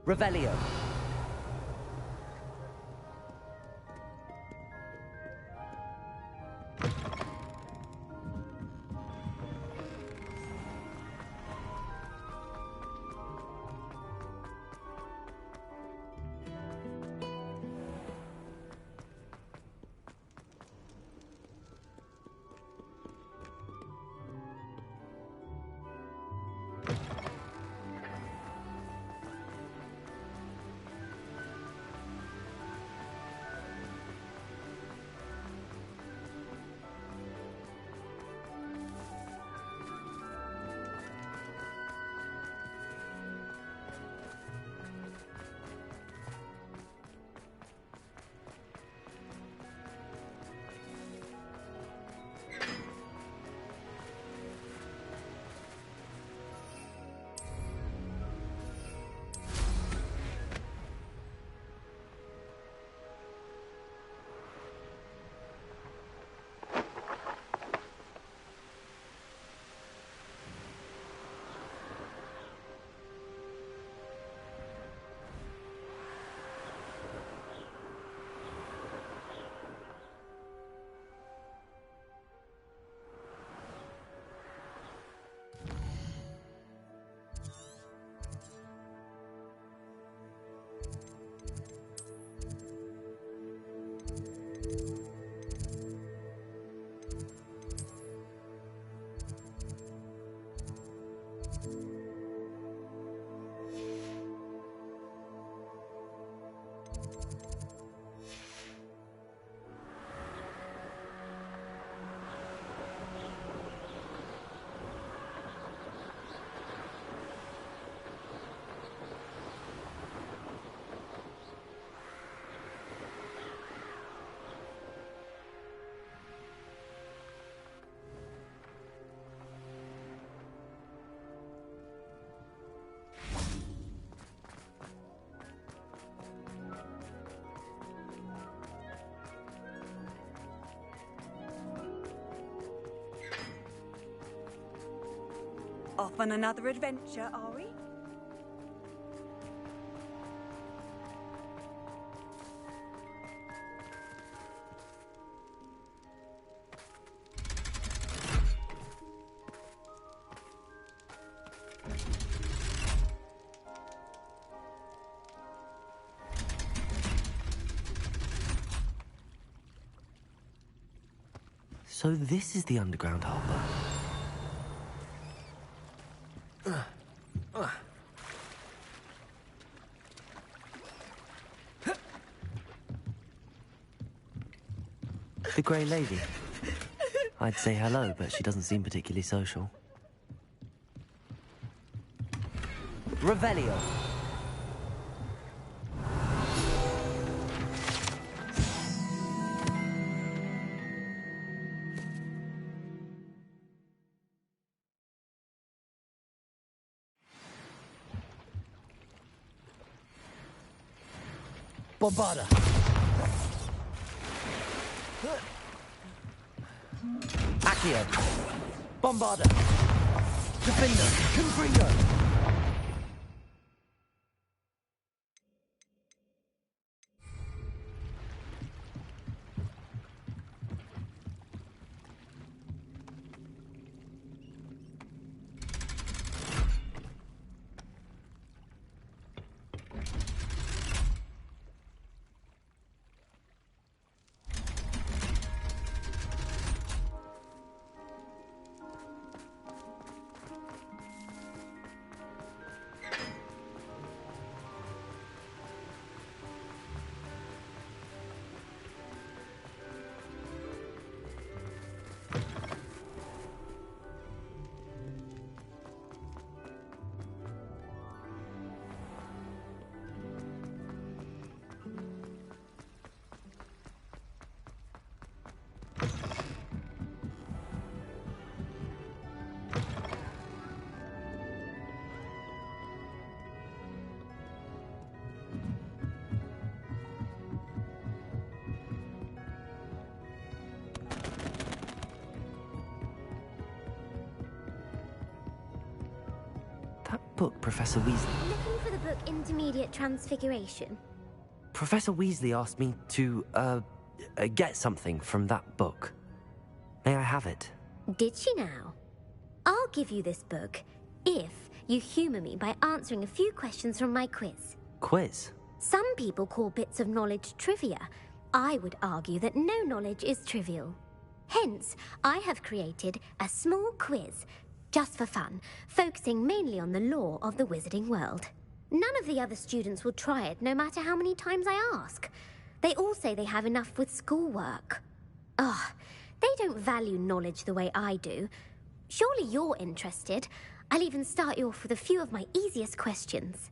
Revelio. Off on another adventure, are we? So this is the underground harbour. The Grey Lady. I'd say hello, but she doesn't seem particularly social. Revelio. Bombarda. Accio. Bombarda. Defender. Confringo. book Professor Weasley? Looking for the book Intermediate Transfiguration? Professor Weasley asked me to, get something from that book. May I have it? Did she now? I'll give you this book if you humour me by answering a few questions from my quiz. Quiz? Some people call bits of knowledge trivia. I would argue that no knowledge is trivial. Hence, I have created a small quiz, just for fun, focusing mainly on the lore of the wizarding world. None of the other students will try it, no matter how many times I ask. They all say they have enough with schoolwork. Ugh, they don't value knowledge the way I do. Surely you're interested. I'll even start you off with a few of my easiest questions.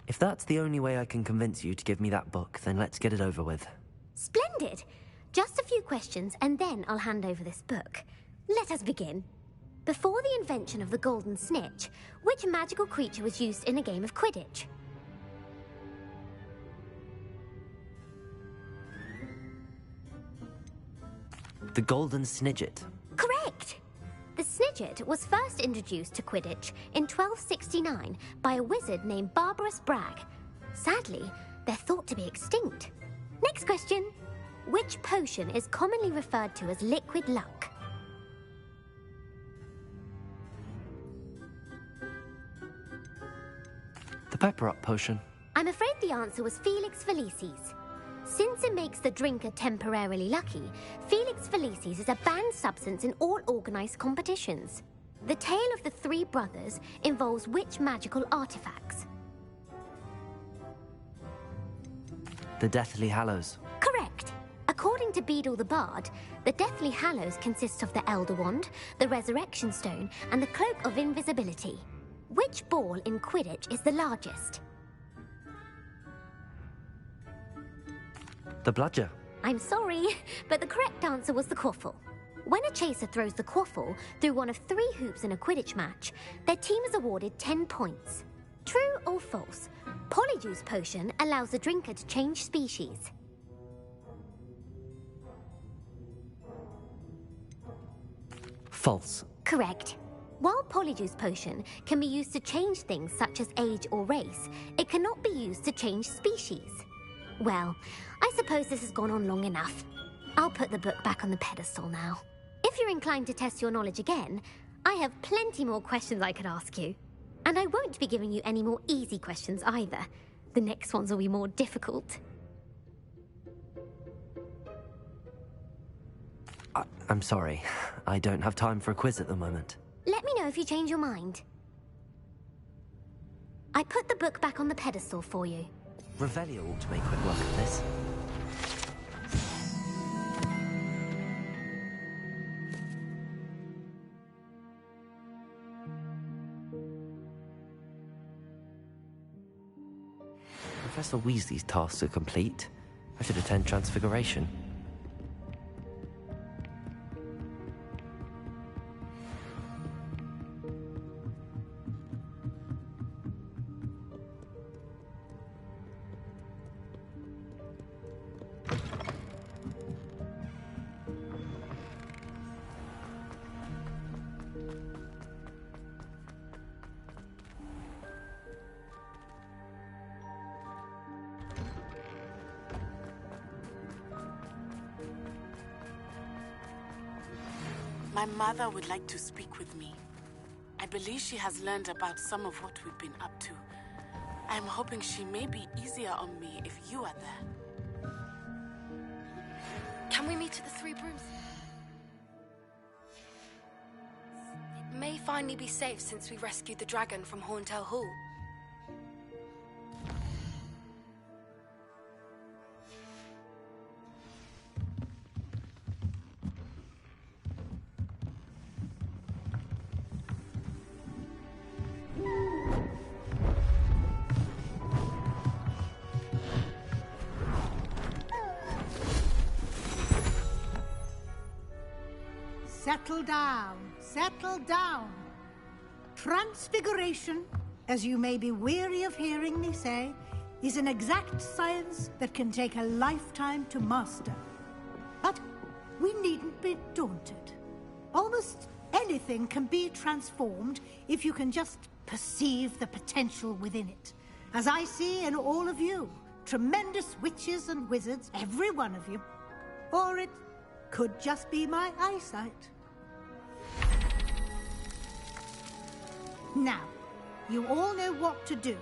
If that's the only way I can convince you to give me that book, then let's get it over with. Splendid! Just a few questions, and then I'll hand over this book. Let us begin. Before the invention of the golden snitch, which magical creature was used in a game of Quidditch? The golden snidget. Correct! The snidget was first introduced to Quidditch in 1269 by a wizard named Barbarous Bragg. Sadly, they're thought to be extinct. Next question. Which potion is commonly referred to as liquid luck? The pepper-up potion. I'm afraid the answer was Felix Felicis. Since it makes the drinker temporarily lucky, Felix Felicis is a banned substance in all organised competitions. The tale of the three brothers involves which magical artifacts? The Deathly Hallows. Correct. According to Beedle the Bard, the Deathly Hallows consists of the Elder Wand, the Resurrection Stone, and the Cloak of Invisibility. Which ball in Quidditch is the largest? The bludger. I'm sorry, but the correct answer was the quaffle. When a chaser throws the quaffle through one of 3 hoops in a Quidditch match, their team is awarded 10 points. True or false? Polyjuice potion allows the drinker to change species. False. Correct. While Polyjuice potion can be used to change things such as age or race, it cannot be used to change species. Well, I suppose this has gone on long enough. I'll put the book back on the pedestal now. If you're inclined to test your knowledge again, I have plenty more questions I could ask you. And I won't be giving you any more easy questions either. The next ones will be more difficult. I'm sorry. I don't have time for a quiz at the moment. Let me know if you change your mind. I put the book back on the pedestal for you. Revelio ought to make quick work of this. Professor Weasley's tasks are complete. I should attend Transfiguration. My mother would like to speak with me. I believe she has learned about some of what we've been up to. I'm hoping she may be easier on me if you are there. Can we meet at the Three Brooms? It may finally be safe since we rescued the dragon from Horntail Hall. Settle down, settle down. Transfiguration, as you may be weary of hearing me say, is an exact science that can take a lifetime to master. But we needn't be daunted. Almost anything can be transformed if you can just perceive the potential within it. As I see in all of you, tremendous witches and wizards, every one of you. Or it could just be my eyesight. Now, you all know what to do.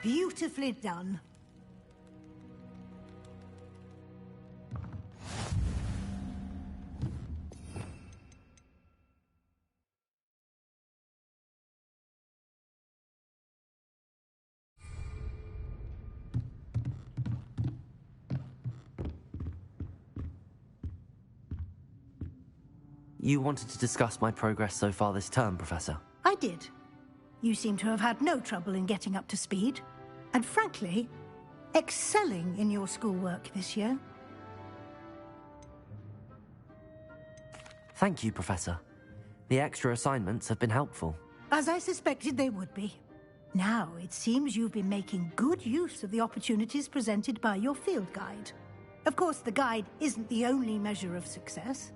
Beautifully done. You wanted to discuss my progress so far this term, Professor? I did. You seem to have had no trouble in getting up to speed. And frankly, excelling in your schoolwork this year. Thank you, Professor. The extra assignments have been helpful. As I suspected they would be. Now, it seems you've been making good use of the opportunities presented by your field guide. Of course, the guide isn't the only measure of success.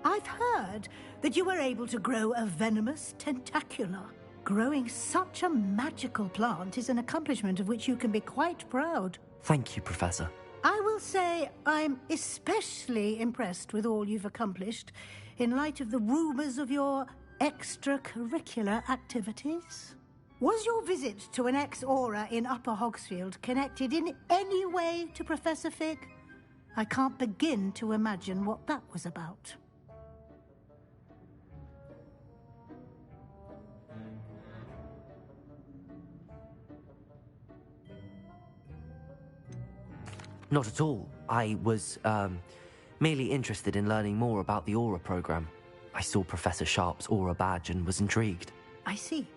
I've heard that you were able to grow a venomous tentacula. Growing such a magical plant is an accomplishment of which you can be quite proud. Thank you, Professor. I will say I'm especially impressed with all you've accomplished in light of the rumors of your extracurricular activities. Was your visit to an ex-aura in Upper Hogsfield connected in any way to Professor Fig? I can't begin to imagine what that was about. Not at all. I was, merely interested in learning more about the Aura program. I saw Professor Sharp's Aura badge and was intrigued. I see.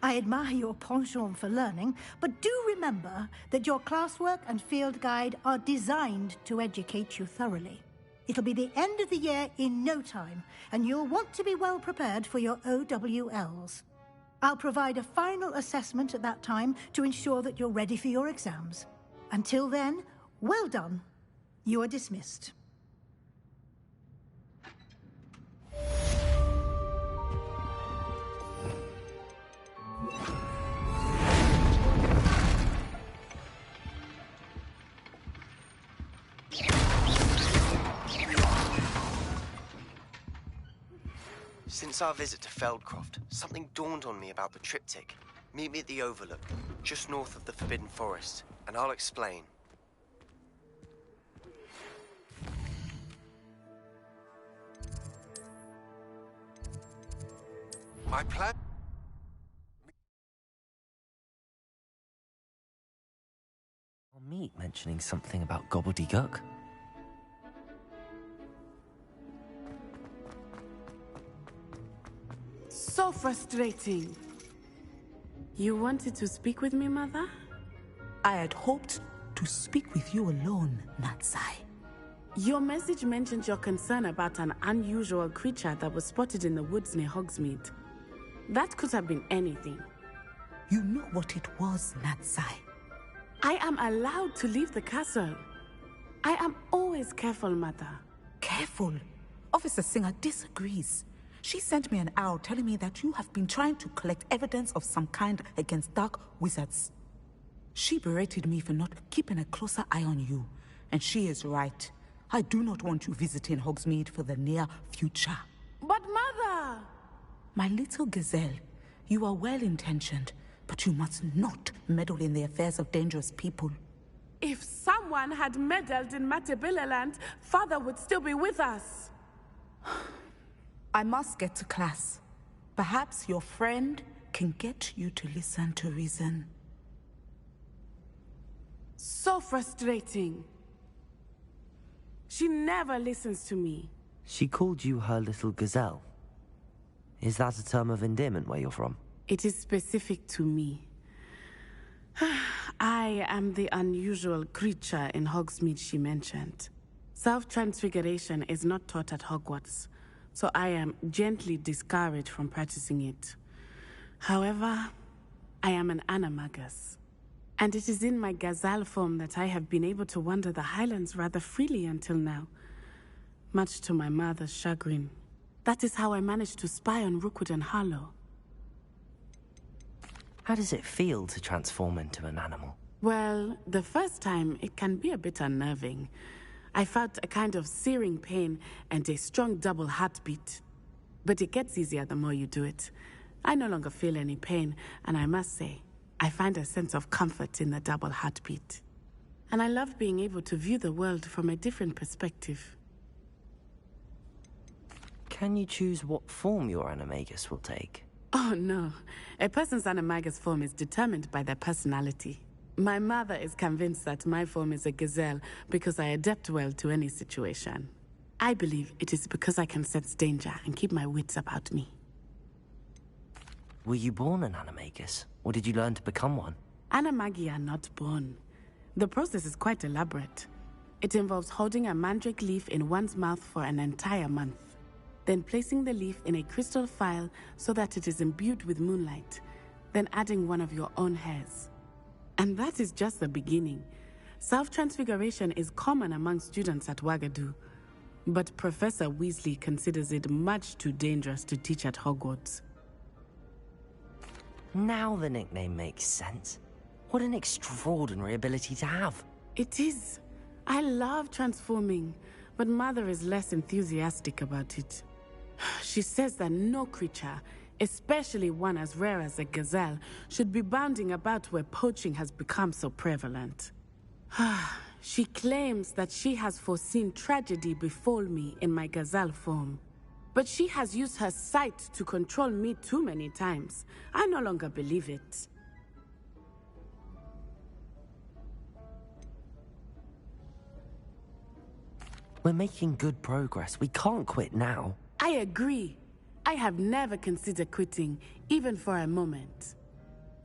I admire your penchant for learning, but do remember that your classwork and field guide are designed to educate you thoroughly. It'll be the end of the year in no time, and you'll want to be well prepared for your OWLs. I'll provide a final assessment at that time to ensure that you're ready for your exams. Until then, well done. You are dismissed. Since our visit to Feldcroft, something dawned on me about the triptych. Meet me at the Overlook, just north of the Forbidden Forest, and I'll explain. My plan... Meat mentioning something about gobbledygook. So frustrating. You wanted to speak with me, Mother? I had hoped to speak with you alone, Natsai. Your message mentioned your concern about an unusual creature that was spotted in the woods near Hogsmeade. That could have been anything. You know what it was, Natsai. I am allowed to leave the castle. I am always careful, Mother. Careful? Officer Singer disagrees. She sent me an owl telling me that you have been trying to collect evidence of some kind against dark wizards. She berated me for not keeping a closer eye on you, and she is right. I do not want you visiting Hogsmeade for the near future. But Mother! My little gazelle, you are well-intentioned, but you must not meddle in the affairs of dangerous people. If someone had meddled in Matabeleland, Father would still be with us. I must get to class. Perhaps your friend can get you to listen to reason. So frustrating. She never listens to me. She called you her little gazelle. Is that a term of endearment where you're from? It is specific to me. I am the unusual creature in Hogsmeade she mentioned. Self-transfiguration is not taught at Hogwarts, so I am gently discouraged from practicing it. However, I am an animagus, and it is in my gazelle form that I have been able to wander the Highlands rather freely until now, much to my mother's chagrin. That is how I managed to spy on Rookwood and Harlow. How does it feel to transform into an animal? Well, the first time, it can be a bit unnerving. I felt a kind of searing pain and a strong double heartbeat. But it gets easier the more you do it. I no longer feel any pain, and I must say, I find a sense of comfort in the double heartbeat. And I love being able to view the world from a different perspective. Can you choose what form your animagus will take? Oh no, a person's animagus form is determined by their personality. My mother is convinced that my form is a gazelle because I adapt well to any situation. I believe it is because I can sense danger and keep my wits about me. Were you born an animagus, or did you learn to become one? Animagi are not born. The process is quite elaborate. It involves holding a mandrake leaf in one's mouth for an entire month, then placing the leaf in a crystal phial so that it is imbued with moonlight, then adding one of your own hairs. And that is just the beginning. Self-transfiguration is common among students at Wagadu, but Professor Weasley considers it much too dangerous to teach at Hogwarts. Now the nickname makes sense. What an extraordinary ability to have. It is. I love transforming, but Mother is less enthusiastic about it. She says that no creature, especially one as rare as a gazelle, should be bounding about where poaching has become so prevalent. She claims that she has foreseen tragedy befall me in my gazelle form. But she has used her sight to control me too many times. I no longer believe it. We're making good progress. We can't quit now. I agree. I have never considered quitting, even for a moment.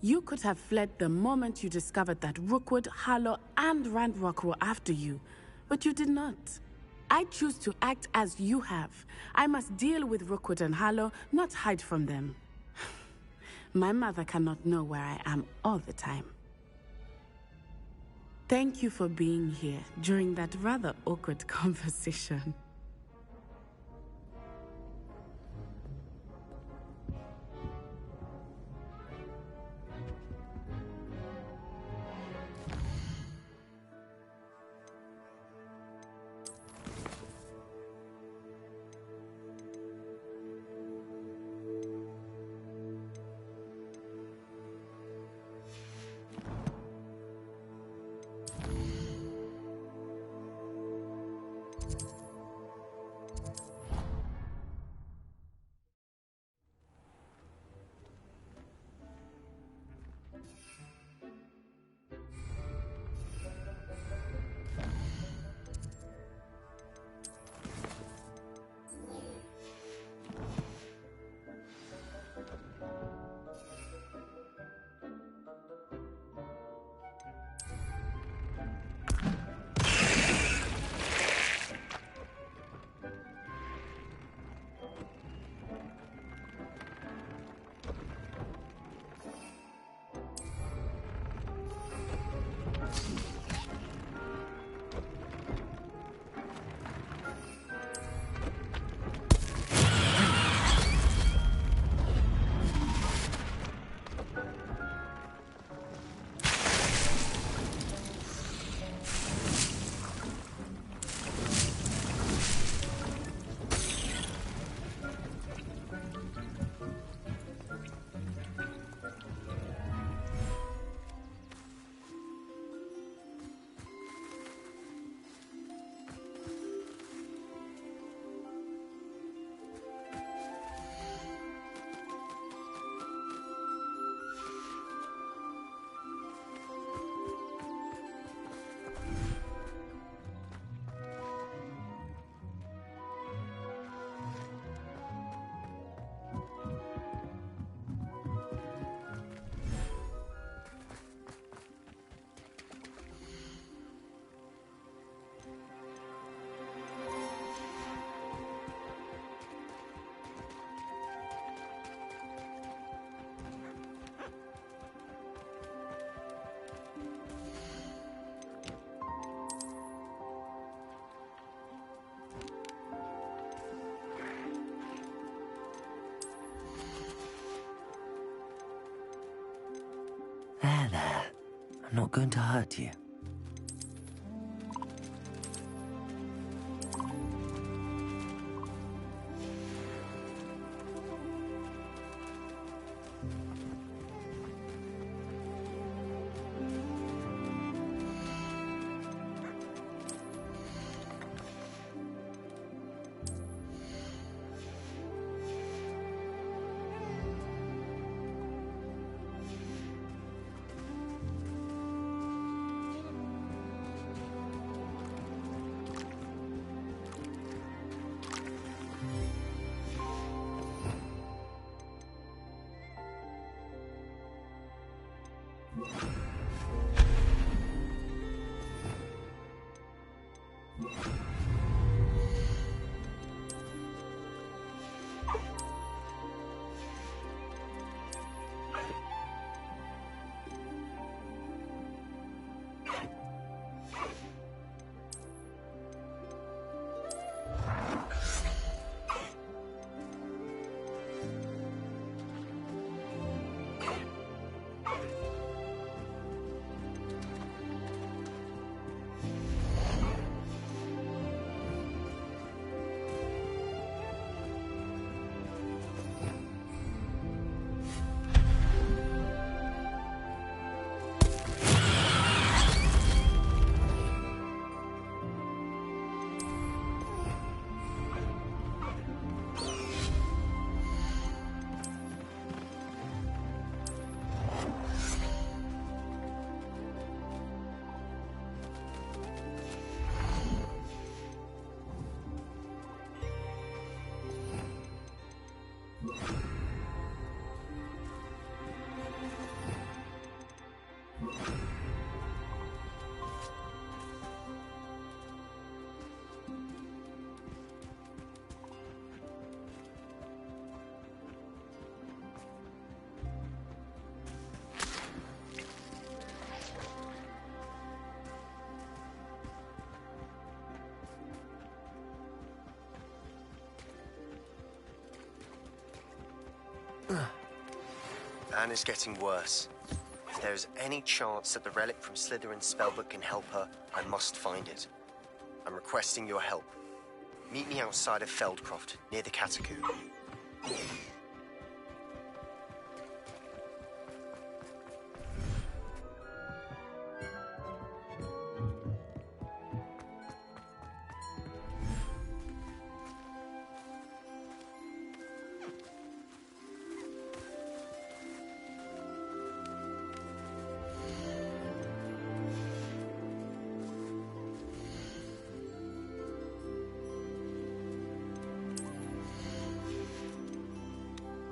You could have fled the moment you discovered that Rookwood, Harlow, and Ranrock were after you, but you did not. I choose to act as you have. I must deal with Rookwood and Harlow, not hide from them. My mother cannot know where I am all the time. Thank you for being here during that rather awkward conversation. I'm not going to hurt you. Anne is getting worse. If there is any chance that the relic from Slytherin's spellbook can help her, I must find it. I'm requesting your help. Meet me outside of Feldcroft, near the catacomb.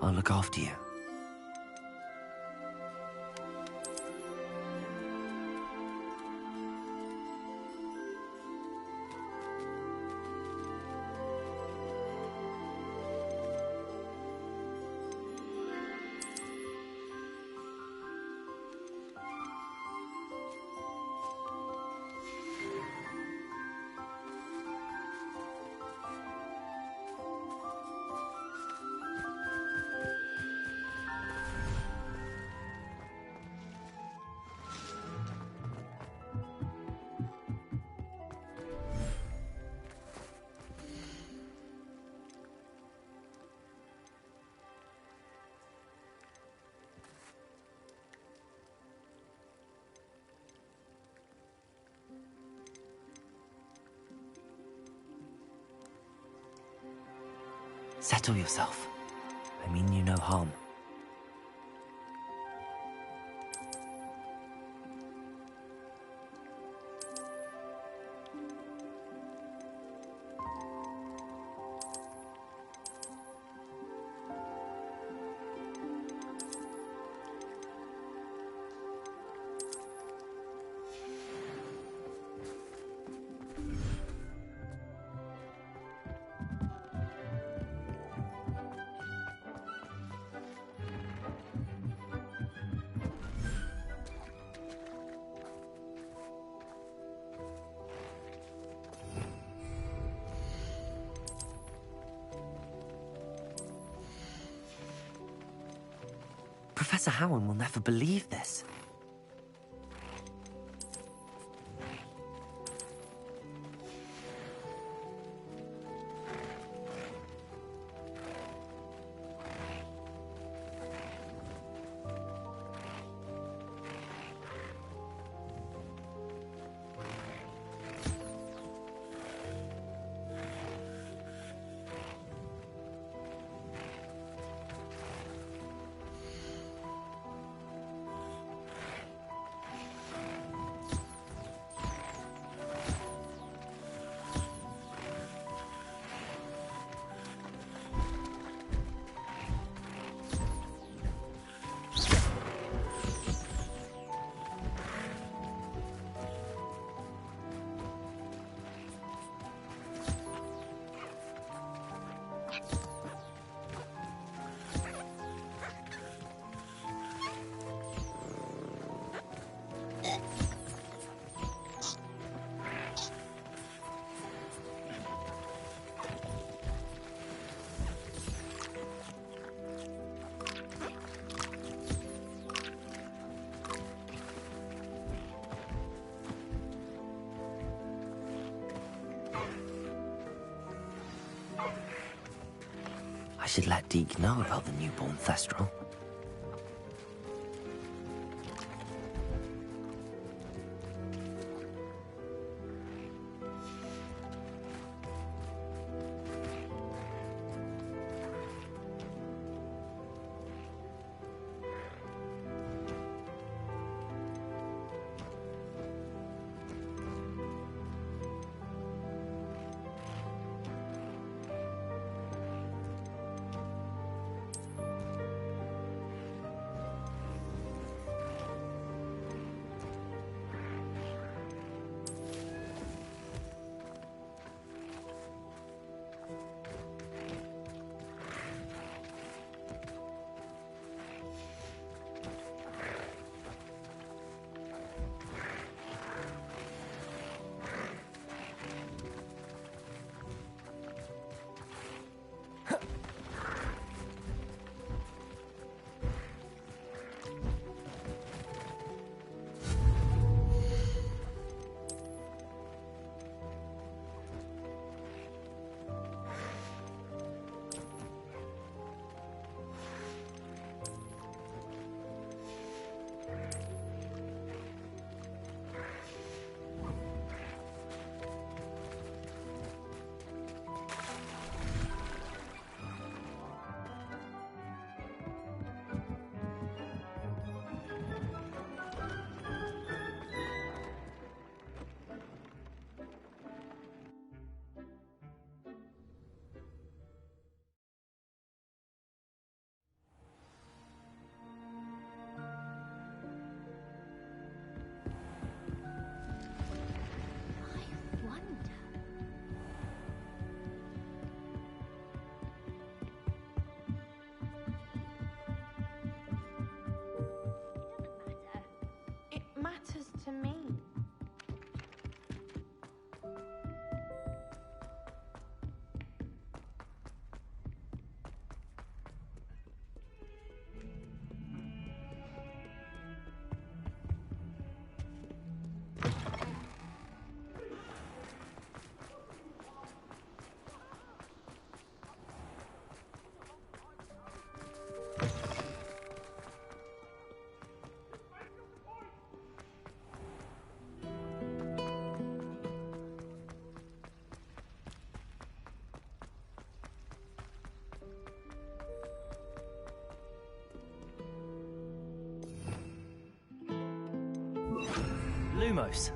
I'll look after you. Settle yourself. I mean you no harm. Professor Howard will never believe this. should let Deke know about the newborn Thestral. Matters to me. Lumos.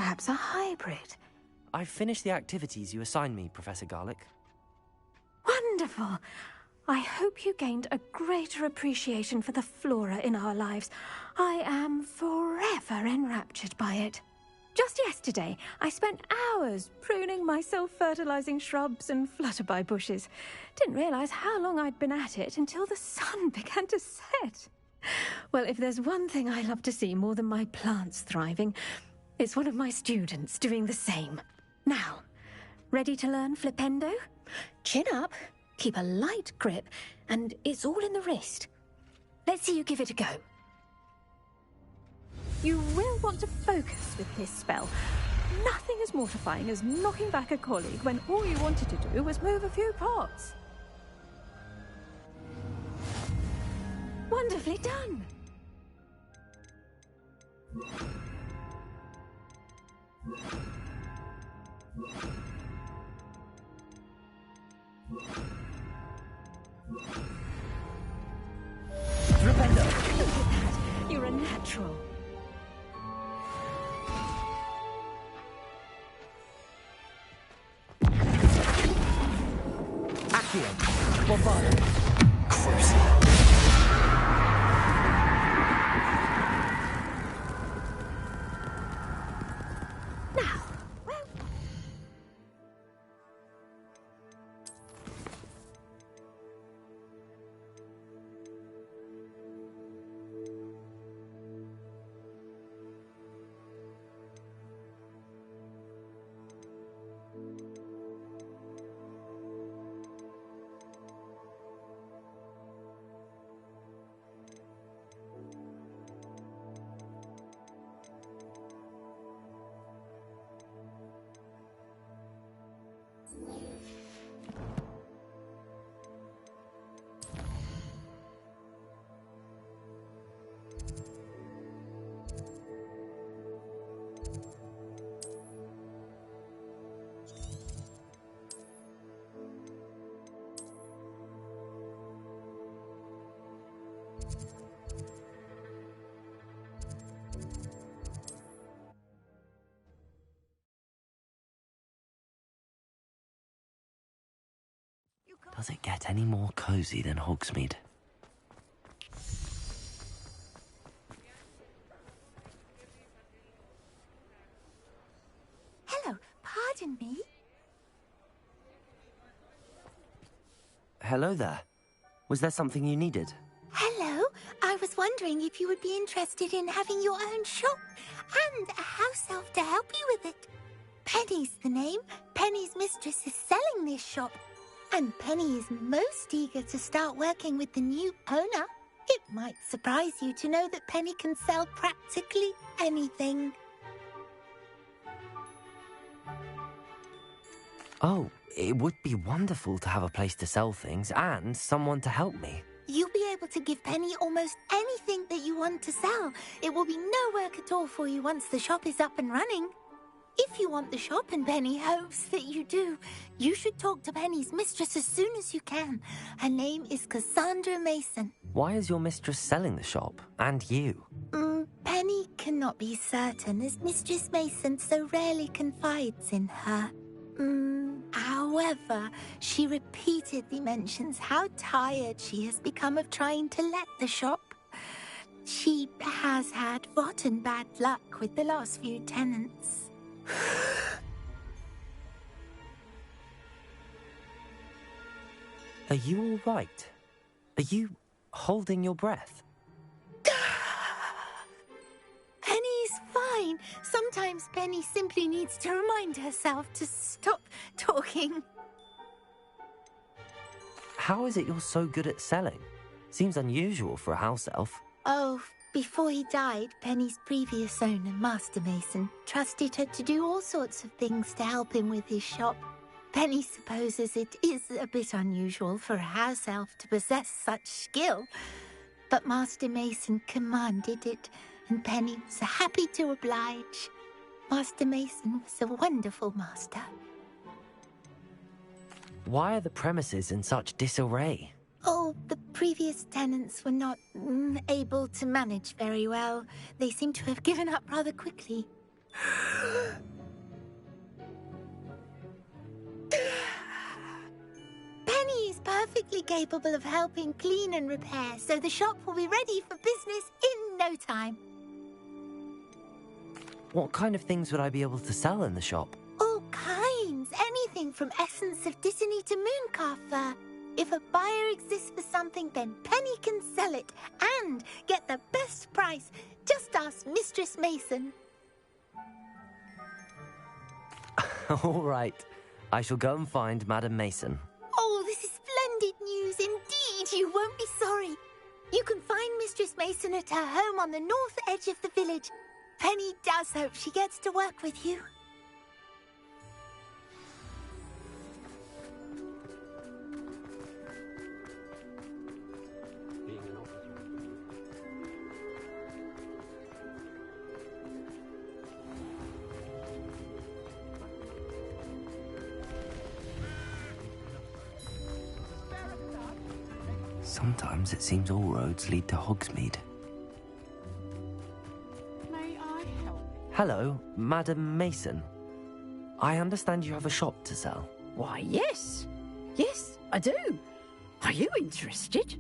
Perhaps a hybrid. I've finished the activities you assigned me, Professor Garlick. Wonderful. I hope you gained a greater appreciation for the flora in our lives. I am forever enraptured by it. Just yesterday, I spent hours pruning my self-fertilizing shrubs and flutterby bushes. Didn't realize how long I'd been at it until the sun began to set. Well, if there's one thing I love to see more than my plants thriving, it's one of my students doing the same. Now, ready to learn Flipendo? Chin up, keep a light grip, and it's all in the wrist. Let's see you give it a go. You will want to focus with this spell. Nothing as mortifying as knocking back a colleague when all you wanted to do was move a few pots. Wonderfully done. Flipendo! Look at that. You're a natural. Accio! Bombard! Cruising! Does it get any more cozy than Hogsmeade? Hello, pardon me? Hello there. Was there something you needed? Hello, I was wondering if you would be interested in having your own shop and a house elf to help you with it. Penny's the name. Penny's mistress is selling this shop. And Penny is most eager to start working with the new owner. It might surprise you to know that Penny can sell practically anything. Oh, it would be wonderful to have a place to sell things and someone to help me. You'll be able to give Penny almost anything that you want to sell. It will be no work at all for you once the shop is up and running. If you want the shop, and Penny hopes that you do, you should talk to Penny's mistress as soon as you can. Her name is Cassandra Mason. Why is your mistress selling the shop? And you? Penny cannot be certain, as Mistress Mason so rarely confides in her. However, she repeatedly mentions how tired she has become of trying to let the shop. She has had rotten bad luck with the last few tenants. Are you all right? Are you holding your breath? Penny's fine. Sometimes Penny simply needs to remind herself to stop talking. How is it you're so good at selling? Seems unusual for a house elf. Oh, before he died, Penny's previous owner, Master Mason, trusted her to do all sorts of things to help him with his shop. Penny supposes it is a bit unusual for a house elf to possess such skill, but Master Mason commanded it, and Penny was happy to oblige. Master Mason was a wonderful master. Why are the premises in such disarray? Oh, the previous tenants were not able to manage very well. They seem to have given up rather quickly. Penny is perfectly capable of helping clean and repair, so the shop will be ready for business in no time. What kind of things would I be able to sell in the shop? All kinds. Anything from essence of Dittany to mooncalf fur. If a buyer exists for something, then Penny can sell it and get the best price. Just ask Mistress Mason. All right. I shall go and find Madam Mason. Oh, this is splendid news indeed. You won't be sorry. You can find Mistress Mason at her home on the north edge of the village. Penny does hope she gets to work with you. Sometimes it seems all roads lead to Hogsmeade. May I help? Hello, Madam Mason. I understand you have a shop to sell. Why, yes. Yes, I do. Are you interested?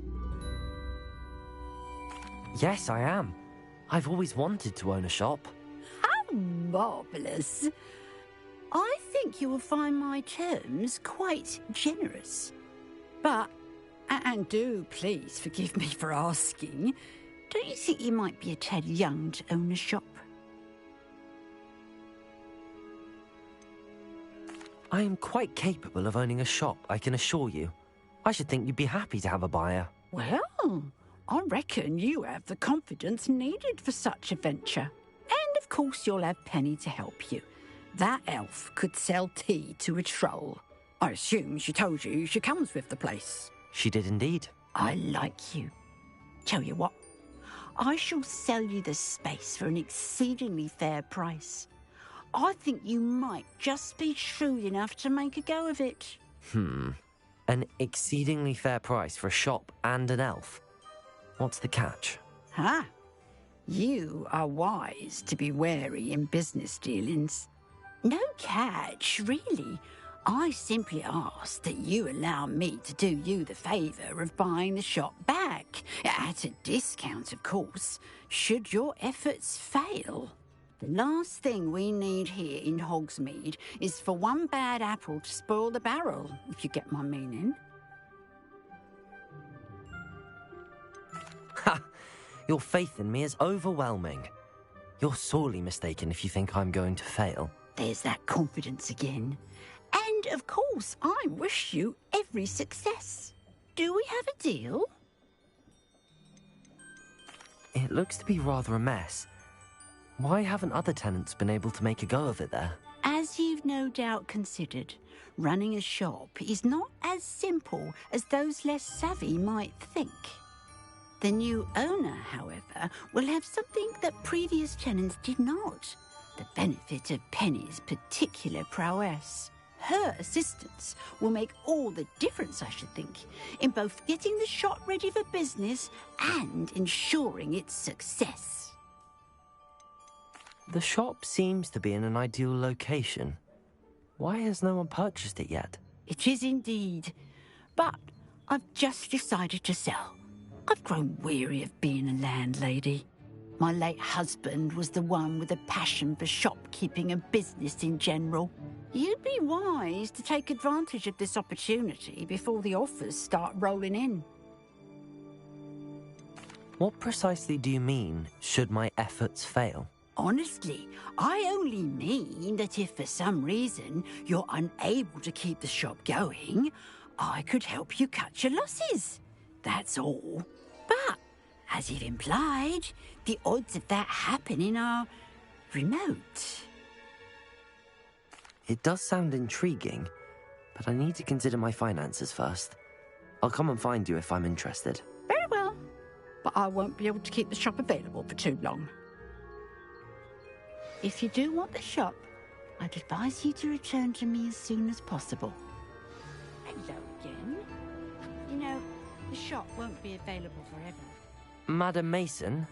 Yes, I am. I've always wanted to own a shop. How marvellous. I think you will find my terms quite generous. But, and do please forgive me for asking, don't you think you might be a tad young to own a shop? I am quite capable of owning a shop, I can assure you. I should think you'd be happy to have a buyer. Well, I reckon you have the confidence needed for such a venture. And of course you'll have Penny to help you. That elf could sell tea to a troll. I assume she told you she comes with the place. She did indeed. I like you. Tell you what, I shall sell you the space for an exceedingly fair price. I think you might just be shrewd enough to make a go of it. An exceedingly fair price for a shop and an elf. What's the catch? Huh? You are wise to be wary in business dealings. No catch, really. I simply ask that you allow me to do you the favour of buying the shop back. At a discount, of course, should your efforts fail. The last thing we need here in Hogsmeade is for one bad apple to spoil the barrel, if you get my meaning. Ha! Your faith in me is overwhelming. You're sorely mistaken if you think I'm going to fail. There's that confidence again. And, of course, I wish you every success. Do we have a deal? It looks to be rather a mess. Why haven't other tenants been able to make a go of it there? As you've no doubt considered, running a shop is not as simple as those less savvy might think. The new owner, however, will have something that previous tenants did not. The benefit of Penny's particular prowess. Her assistance will make all the difference, I should think, in both getting the shop ready for business and ensuring its success. The shop seems to be in an ideal location. Why has no one purchased it yet? It is indeed. But I've just decided to sell. I've grown weary of being a landlady. My late husband was the one with a passion for shopkeeping and business in general. You'd be wise to take advantage of this opportunity before the offers start rolling in. What precisely do you mean, should my efforts fail? Honestly, I only mean that if for some reason you're unable to keep the shop going, I could help you cut your losses. That's all. But, as you've implied, the odds of that happening are remote. It does sound intriguing, but I need to consider my finances first. I'll come and find you if I'm interested. Very well, but I won't be able to keep the shop available for too long. If you do want the shop, I'd advise you to return to me as soon as possible. Hello again. You know, the shop won't be available forever. Madam Mason,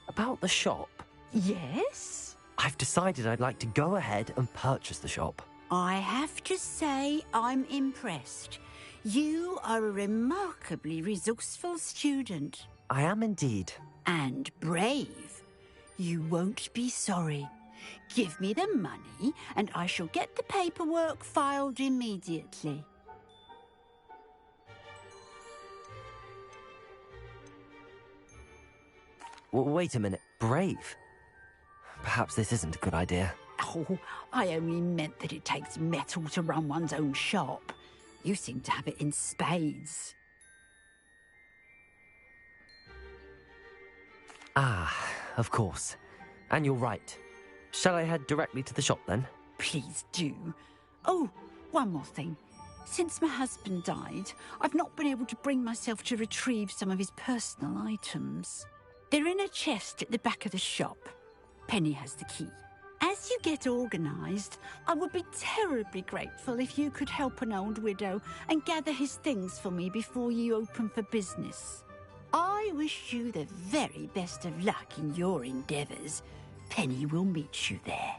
about the shop. Yes? I've decided I'd like to go ahead and purchase the shop. I have to say I'm impressed. You are a remarkably resourceful student. I am indeed. And brave. You won't be sorry. Give me the money, and I shall get the paperwork filed immediately. Wait a minute. Brave? Perhaps this isn't a good idea. Oh, I only meant that it takes metal to run one's own shop. You seem to have it in spades. Ah, of course. And you're right. Shall I head directly to the shop then? Please do. Oh, one more thing. Since my husband died, I've not been able to bring myself to retrieve some of his personal items. They're in a chest at the back of the shop. Penny has the key. As you get organised, I would be terribly grateful if you could help an old widow and gather his things for me before you open for business. I wish you the very best of luck in your endeavours. Penny will meet you there.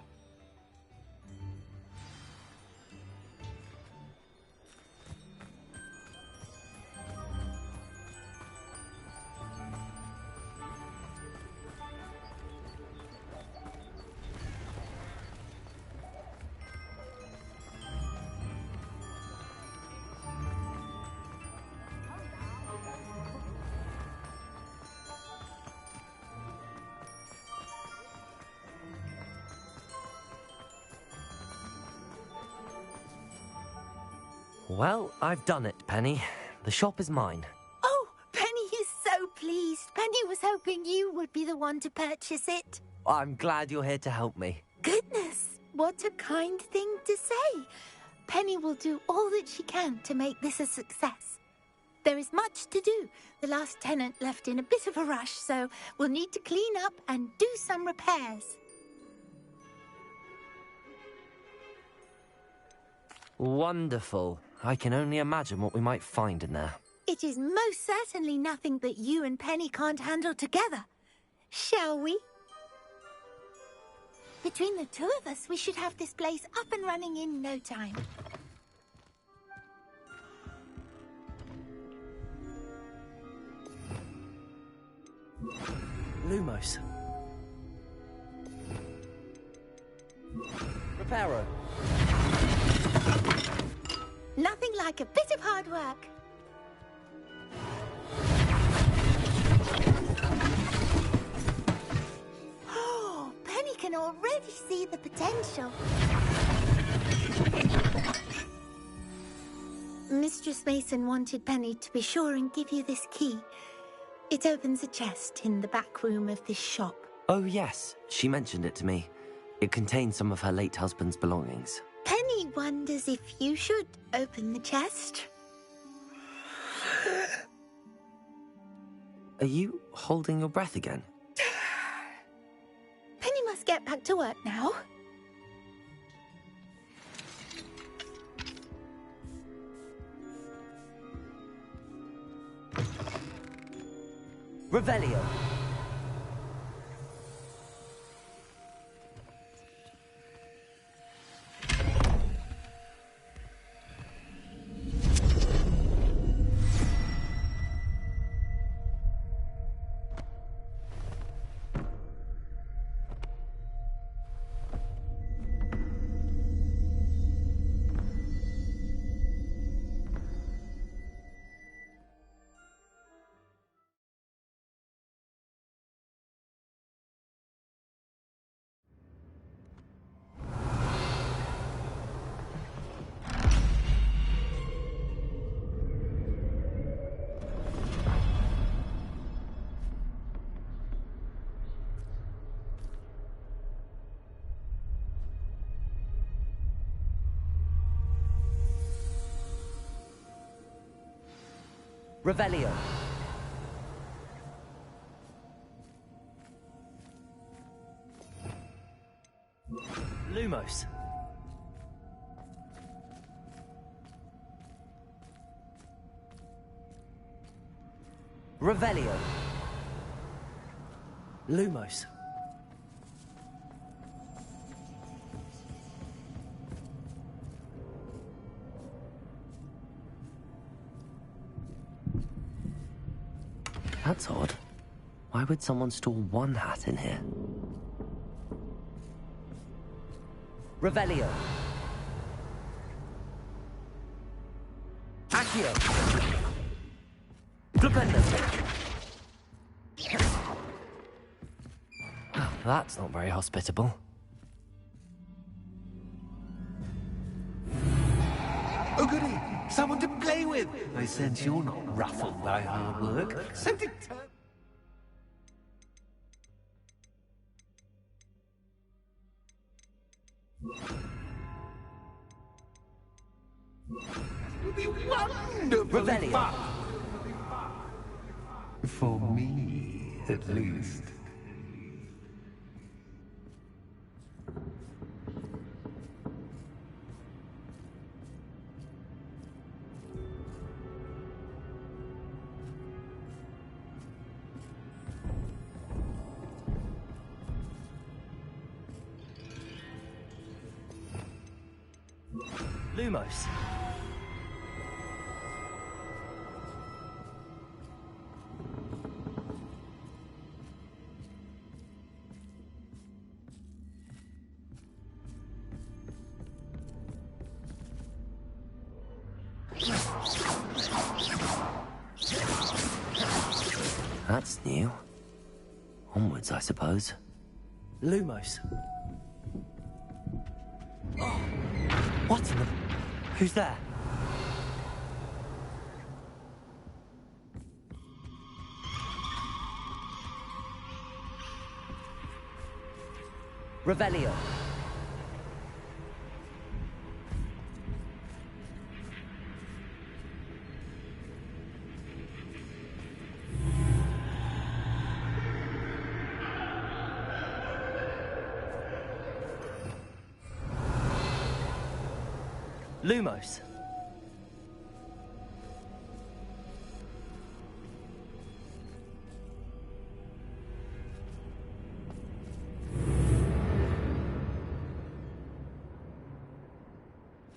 Well, I've done it, Penny. The shop is mine. Oh, Penny is so pleased. Penny was hoping you would be the one to purchase it. I'm glad you're here to help me. Goodness, what a kind thing to say. Penny will do all that she can to make this a success. There is much to do. The last tenant left in a bit of a rush, so we'll need to clean up and do some repairs. Wonderful. I can only imagine what we might find in there. It is most certainly nothing that you and Penny can't handle together. Shall we? Between the two of us, we should have this place up and running in no time. Lumos. Reparo. Nothing like a bit of hard work. Oh, Penny can already see the potential. Mistress Mason wanted Penny to be sure and give you this key. It opens a chest in the back room of this shop. Oh, yes. She mentioned it to me. It contains some of her late husband's belongings. Penny wonders if you should open the chest. Are you holding your breath again? Penny must get back to work now. Revelio. Revelio. Lumos. Revelio. Lumos. That's odd. Why would someone store one hat in here? Revelio. Accio. Flipendo. Well, that's not very hospitable. Oh, goody! Someone to play with! I sense you're not ruffled by hard work. So determined. It'll be wonderfully fun! For me, at least. Lumos. That's new. Onwards, I suppose. Lumos. Oh. What in the... Who's there? Revelio. Lumos.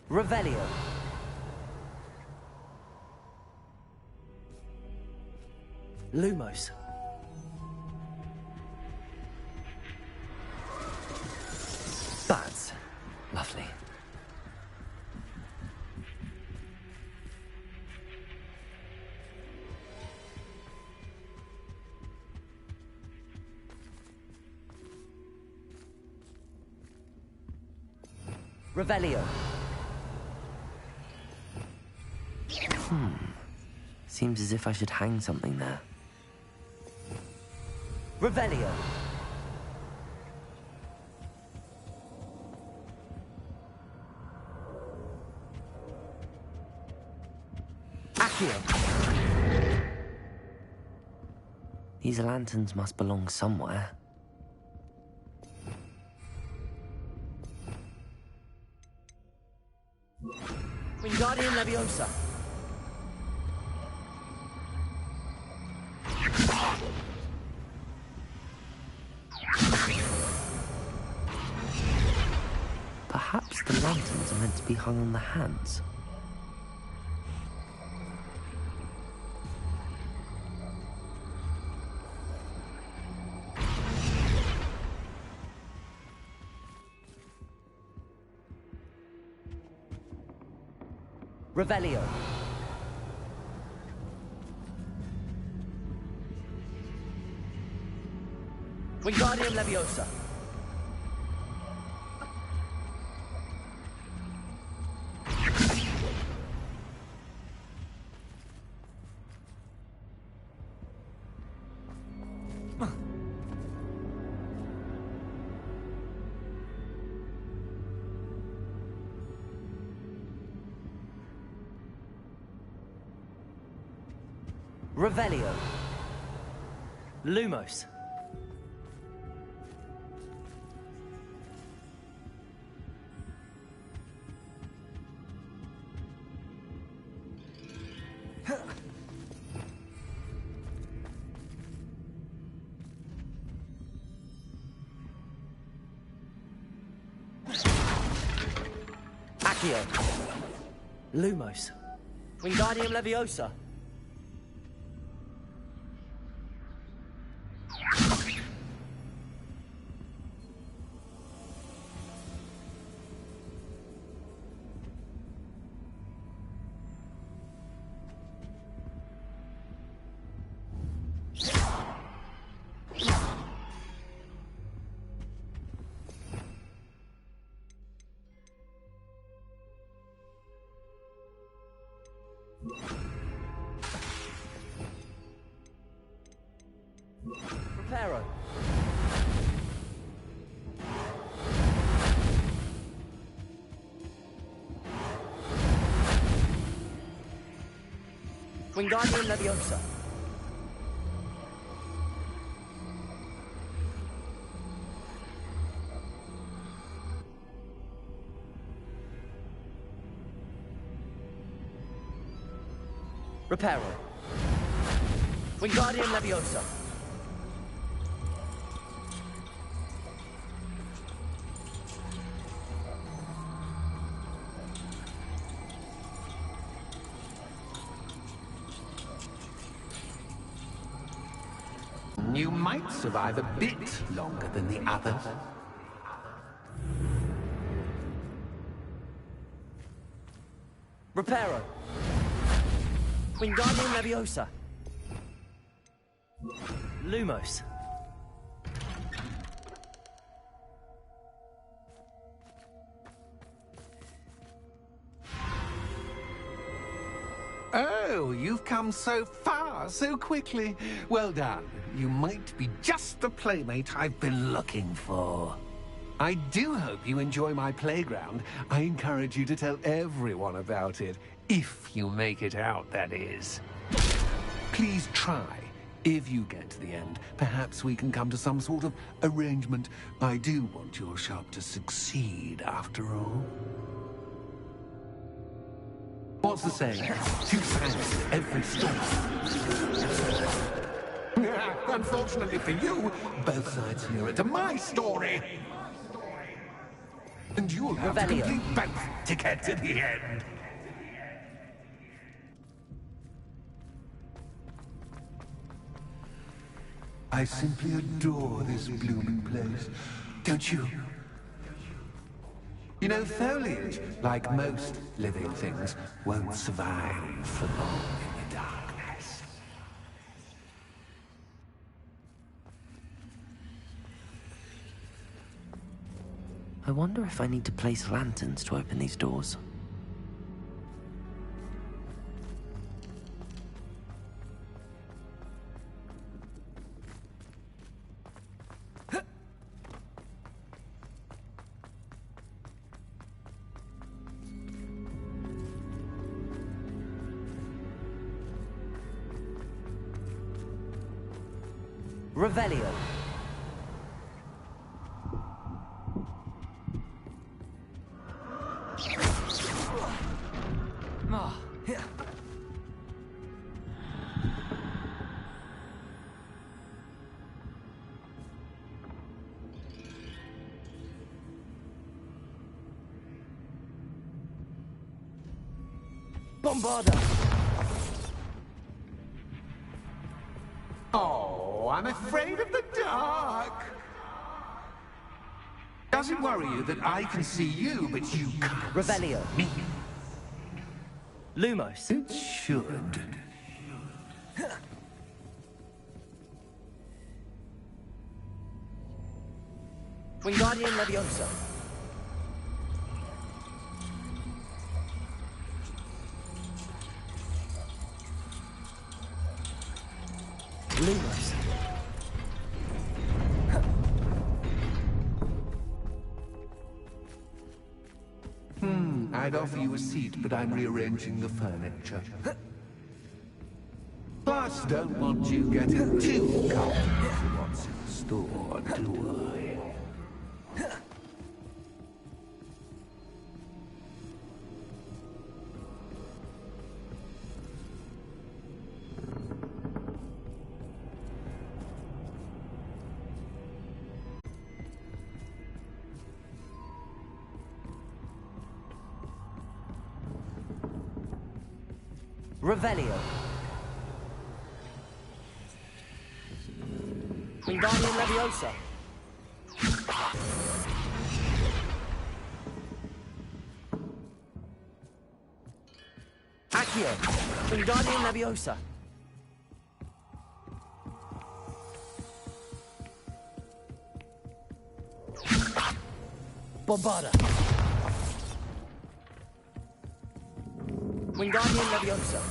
Revelio. Lumos. Bats. Lovely. Revelio. Seems as if I should hang something there. Revelio. Accio. These lanterns must belong somewhere. Wingardium Leviosa. Perhaps the lanterns are meant to be hung on the hands. Revelio. Wingardium Leviosa. Revelio. Lumos. Accio. Lumos. Wingardium Leviosa. Reparo. Wingardium Leviosa. Reparo. Wingardium Leviosa. You might survive a bit longer than the others. Reparo. Wingardium Leviosa. Lumos. Oh, you've come so far, so quickly. Well done. You might be just the playmate I've been looking for. I do hope you enjoy my playground. I encourage you to tell everyone about it. If you make it out, that is. Please try. If you get to the end, perhaps we can come to some sort of arrangement. I do want your shop to succeed, after all. What's the saying? Two sides to every story. Unfortunately for you, both sides here are to my story. And you'll have to complete both to get to the end. I simply adore this blooming place, don't you? You know, foliage, like most living things, won't survive for long in the darkness. I wonder if I need to place lanterns to open these doors. Revelio. Bombarda. Oh, I'm afraid of the dark. Does it worry you that I can see you, but you can't Revelio. see me? Lumos. It should. Wingardium Leviosa. Lumos. I'd offer you a seat, but I'm rearranging the furniture. Plus, don't want you getting too comfortable for what's in store, do I? Revelio. Wingardium Leviosa. Accio. Wingardium Leviosa. Bombarda. Wingardium Leviosa.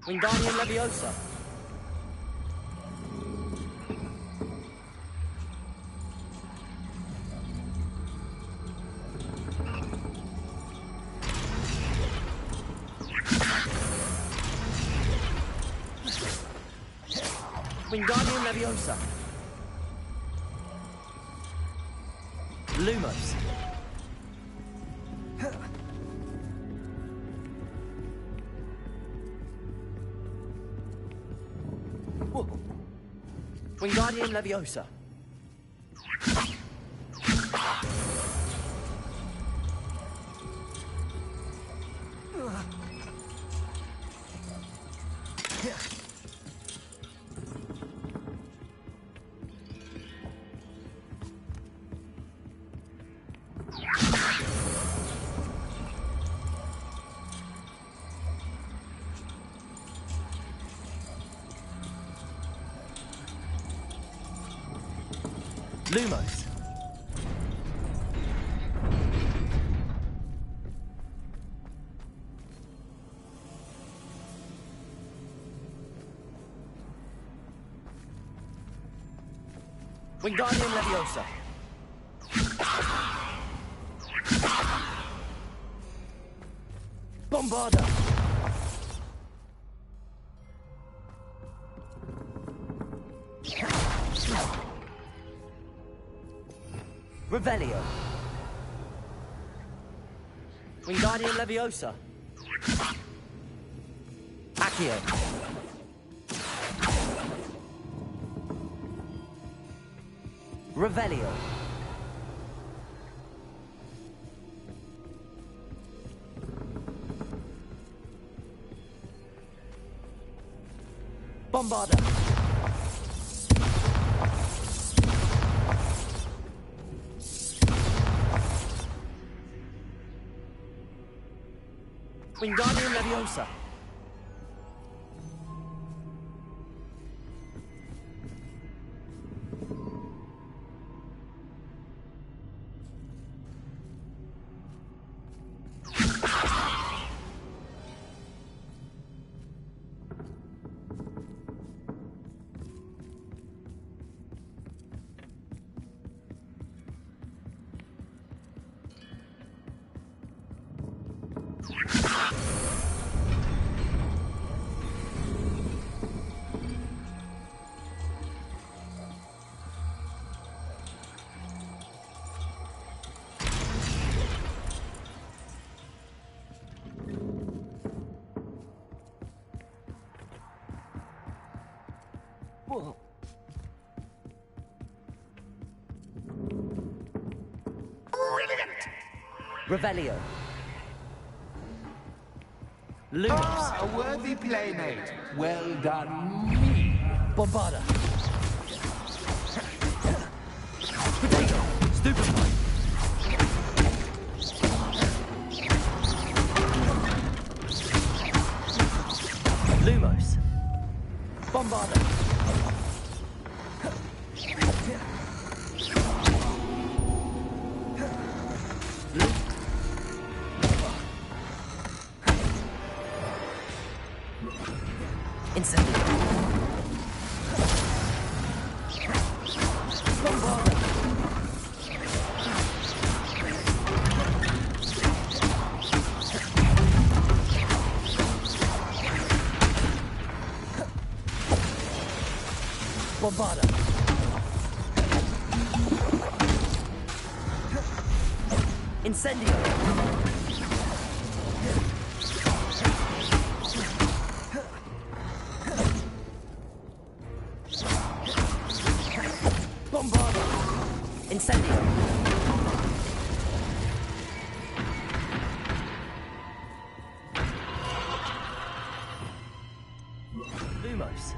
Wingardium Leviosa. Wingardium Leviosa. Lumos. Wingardium Leviosa. Lumos. Wingardium Leviosa. Bombarda. Revelio. Wingardium Leviosa. Accio. Revelio. Bombarda. Wingardium Leviosa. Whoa. Brilliant! Revelio. Lumos. Ah, a worthy playmate. Well done, me. Bombarda. Potato. Stupefy. Lumos. Bombarda. Incendio. Bombarda. Bombarda. Incendio. Incendio. Lumos.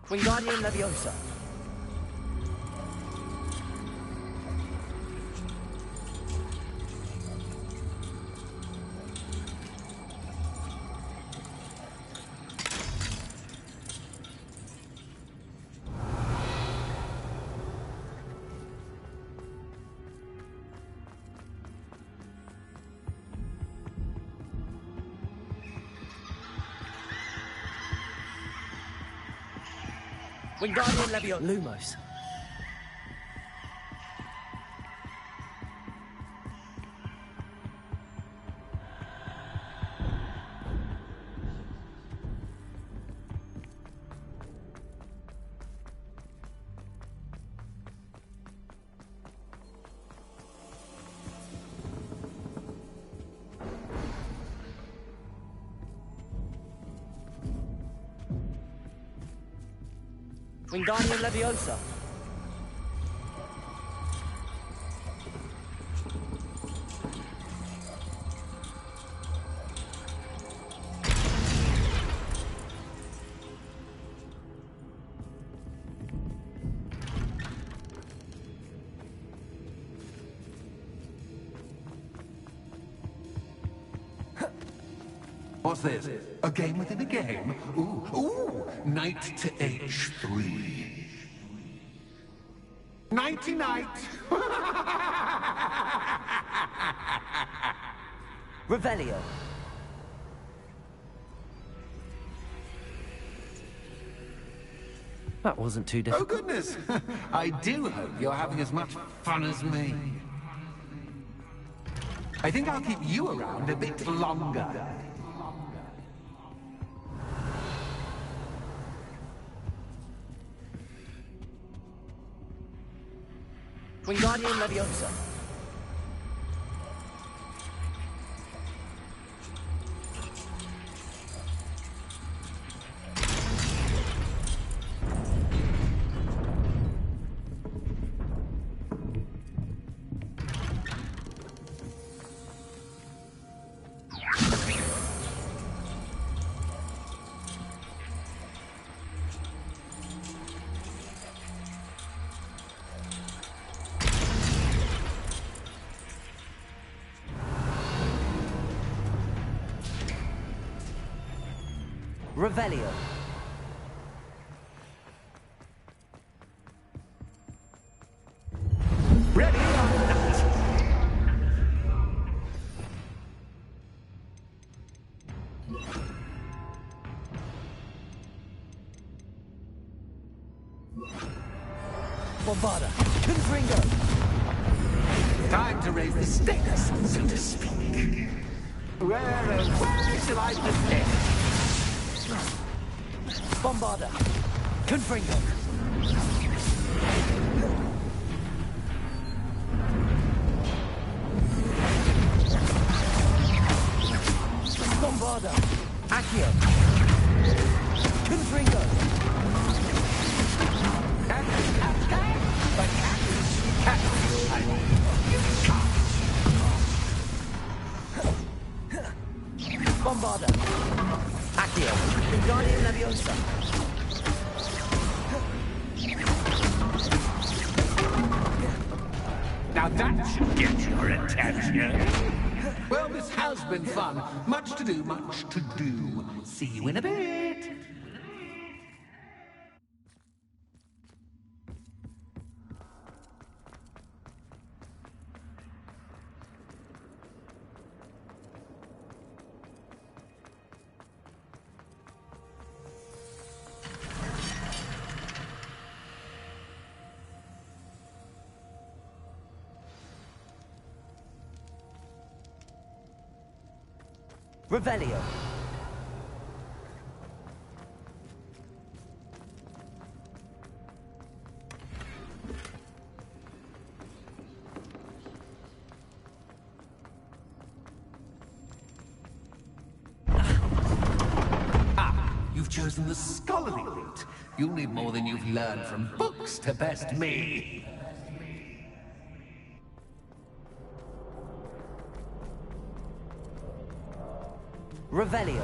Wingardium Leviosa. Wingardium Leviosa. Lumos. Wingardium Leviosa. What's this? A game within a game? Ooh, knight to h3. Nighty-night! Revelio. That wasn't too difficult. Oh, goodness! I do hope you're having as much fun as me. I think I'll keep you around a bit longer. Wingardium Leviosa. Revelio. Ready or not? Bombarda. Confringo. Time to raise the stakes, so to speak. Where shall I begin? Bombarda. Confringo. Bombarda. Accio. Confringo. Bombarda. Accio. Wingardium Leviosa. Now that should get your attention. Well, this has been fun. Much to do, much to do. See you in a bit. Revelio. You've chosen the scholarly route. You'll need more than you've learned from books to best me. Revelio.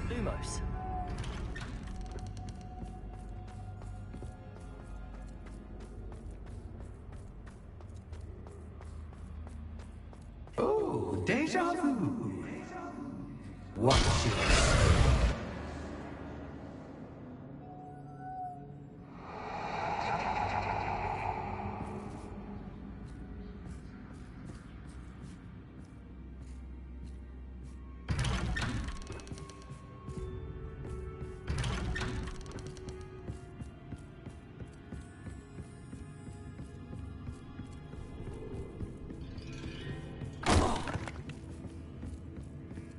Lumos. Oh, déjà vu. Watch it.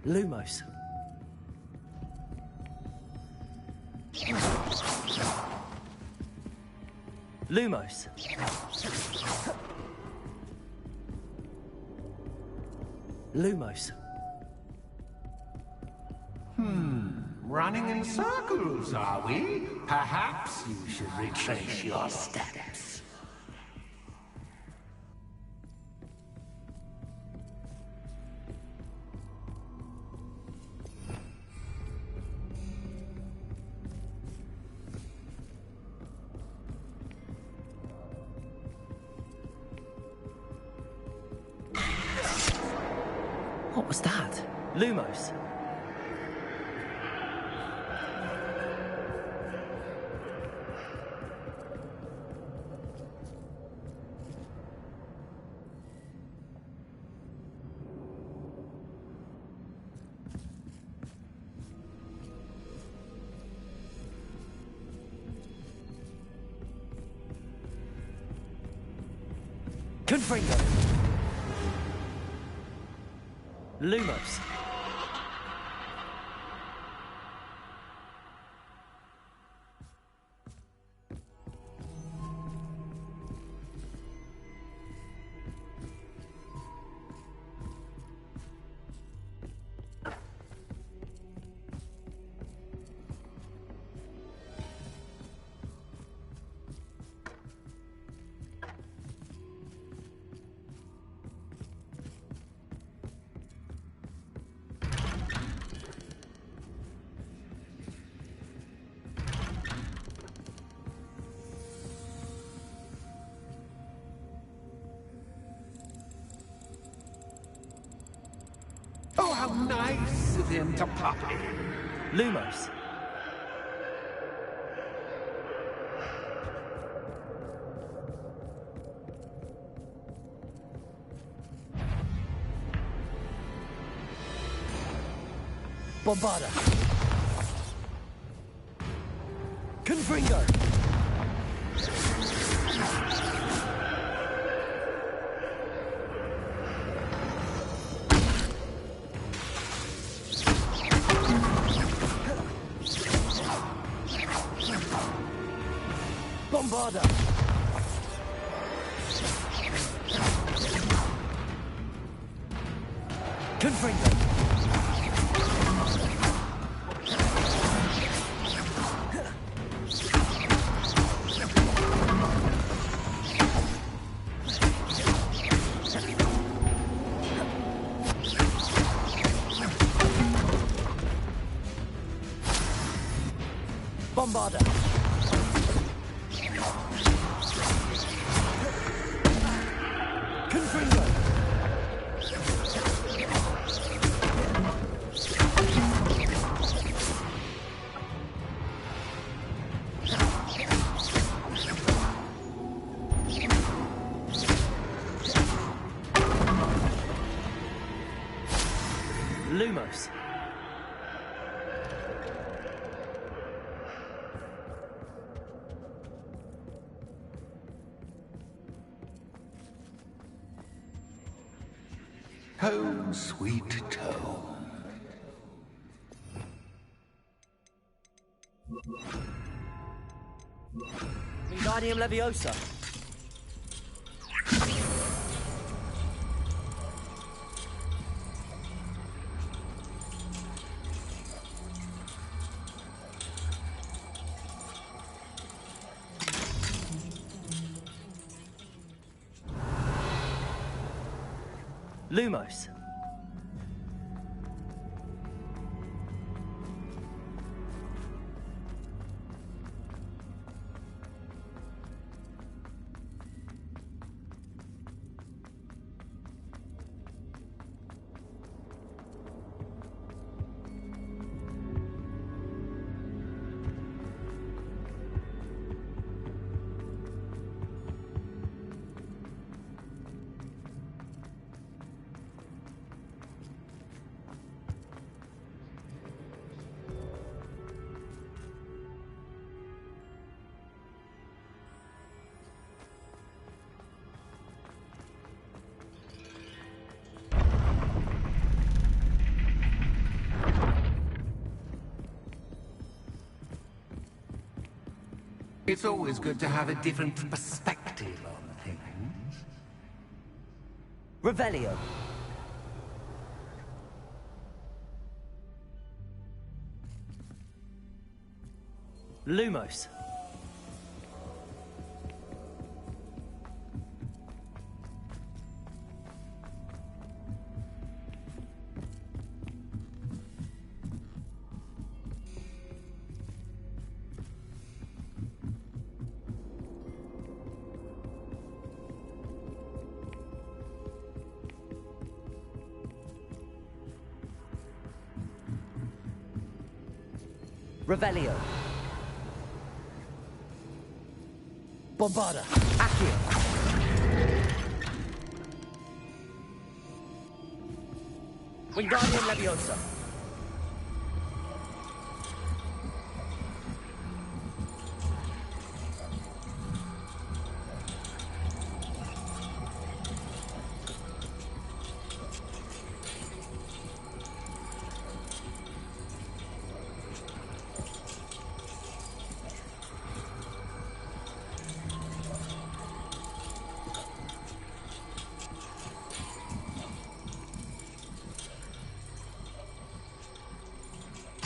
Lumos. Lumos. Lumos. Running in circles, are we? Perhaps you should retrace your steps. What was that? Lumos. Confringo. Lumos. Oh, how nice of him to pop in. Lumos. Bombarda. Confringo. Bombarda. Confringo. Bombarda. Confringo. Lumos. Home, sweet home. Wingardium Leviosa. Lumos. It's always good to have a different perspective on things. Revelio. Lumos. Revelio. Bombarda. Accio. Wingardium Leviosa.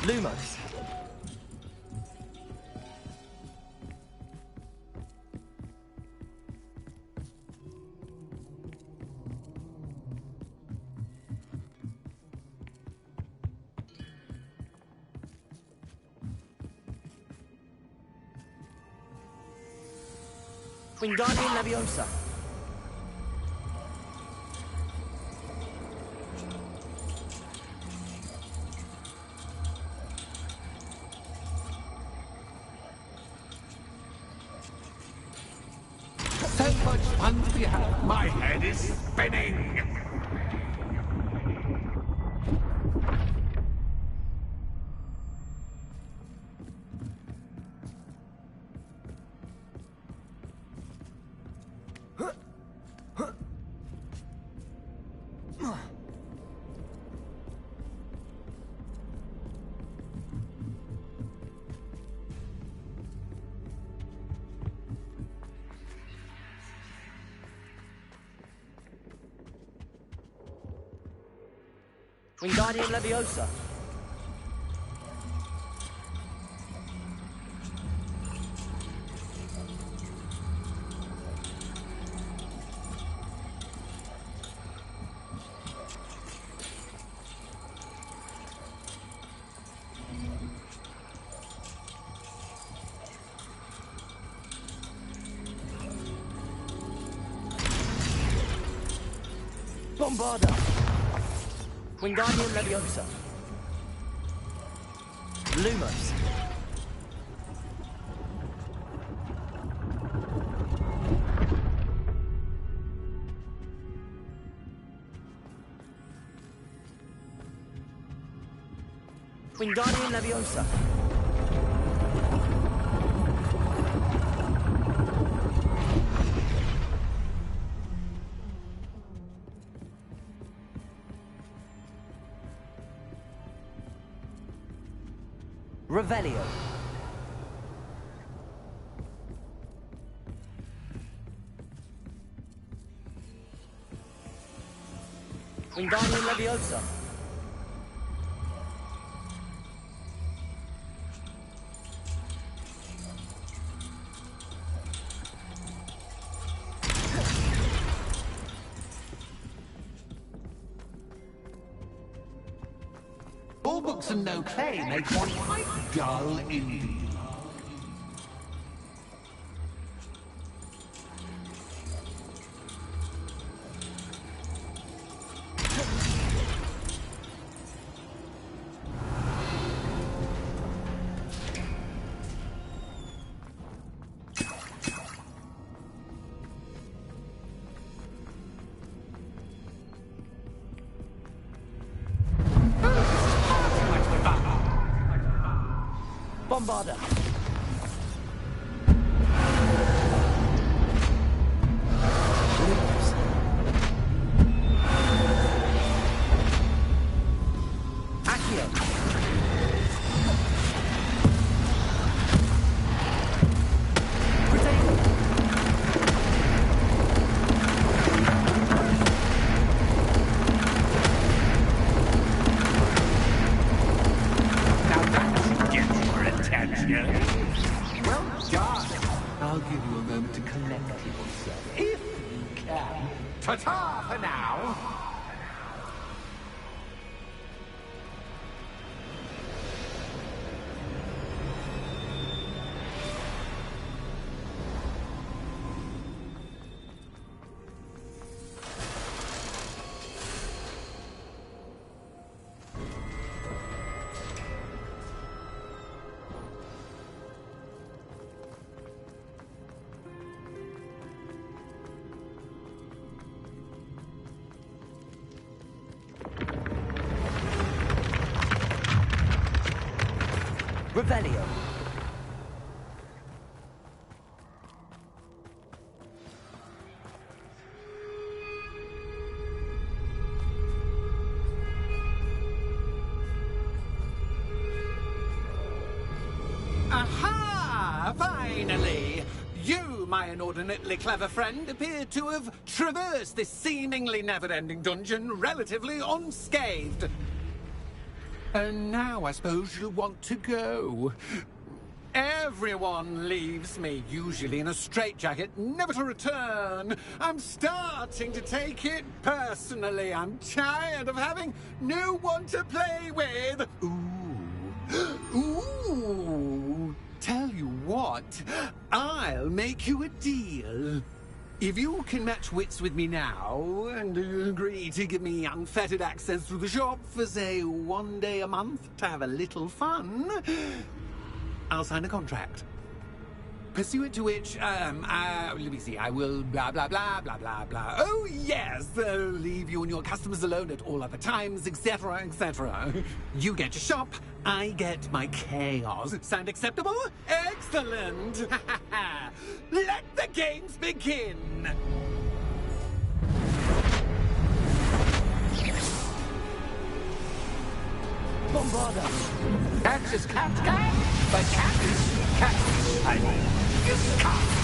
Lumos. Wingardium Leviosa. So much fun to be had. My head is spinning. Wingardium Leviosa. Bombarda. Wingardium Leviosa. Lumos. Wingardium Leviosa. Revelio. Wingardium Leviosa. All books and no play make one quite dull indeed. Bombarda. Well done. I'll give you a moment to collect yourself, if you can. Ta-ta for now. Revelio. Aha! Finally! You, my inordinately clever friend, appear to have traversed this seemingly never-ending dungeon relatively unscathed. And now I suppose you'll want to go. Everyone leaves me, usually in a straitjacket, never to return. I'm starting to take it personally. I'm tired of having no one to play with. Ooh. Ooh. Tell you what, I'll make you a deal. If you can match wits with me now, and agree to give me unfettered access to the shop for, say, 1 day a month to have a little fun, I'll sign a contract. Pursuant to which, let me see, I will blah, blah, blah, blah, blah, blah. Oh, yes, leave you and your customers alone at all other times, etc., etc. You get your shop, I get my chaos. Sound acceptable? Excellent! Let the games begin! Bombarda. Catch is cat, but cat is cat. I mean, you can't.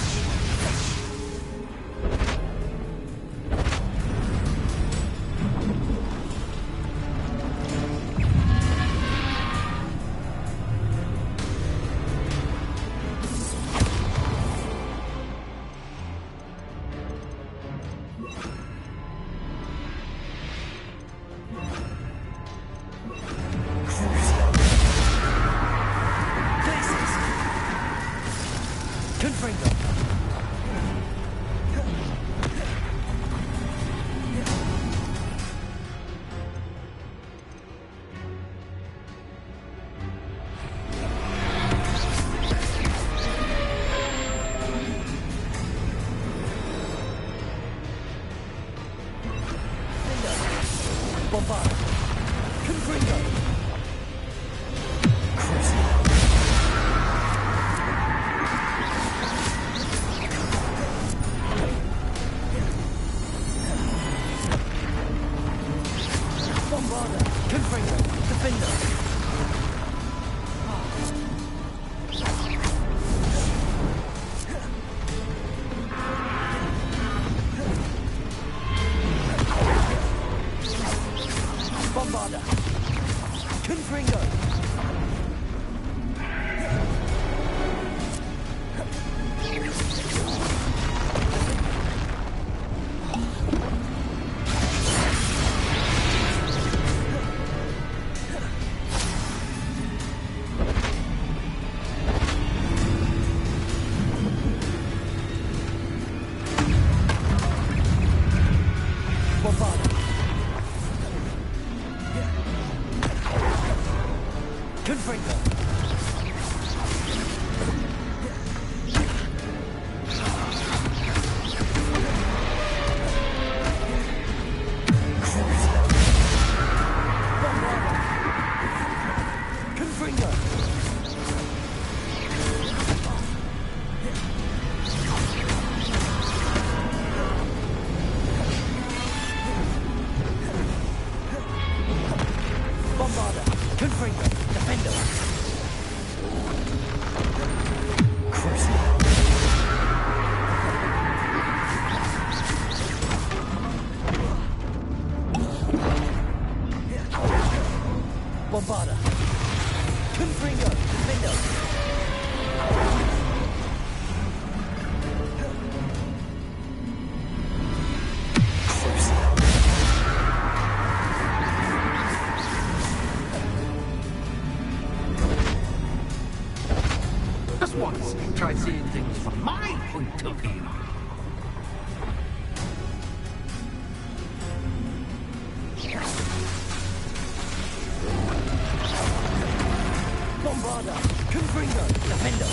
Defender.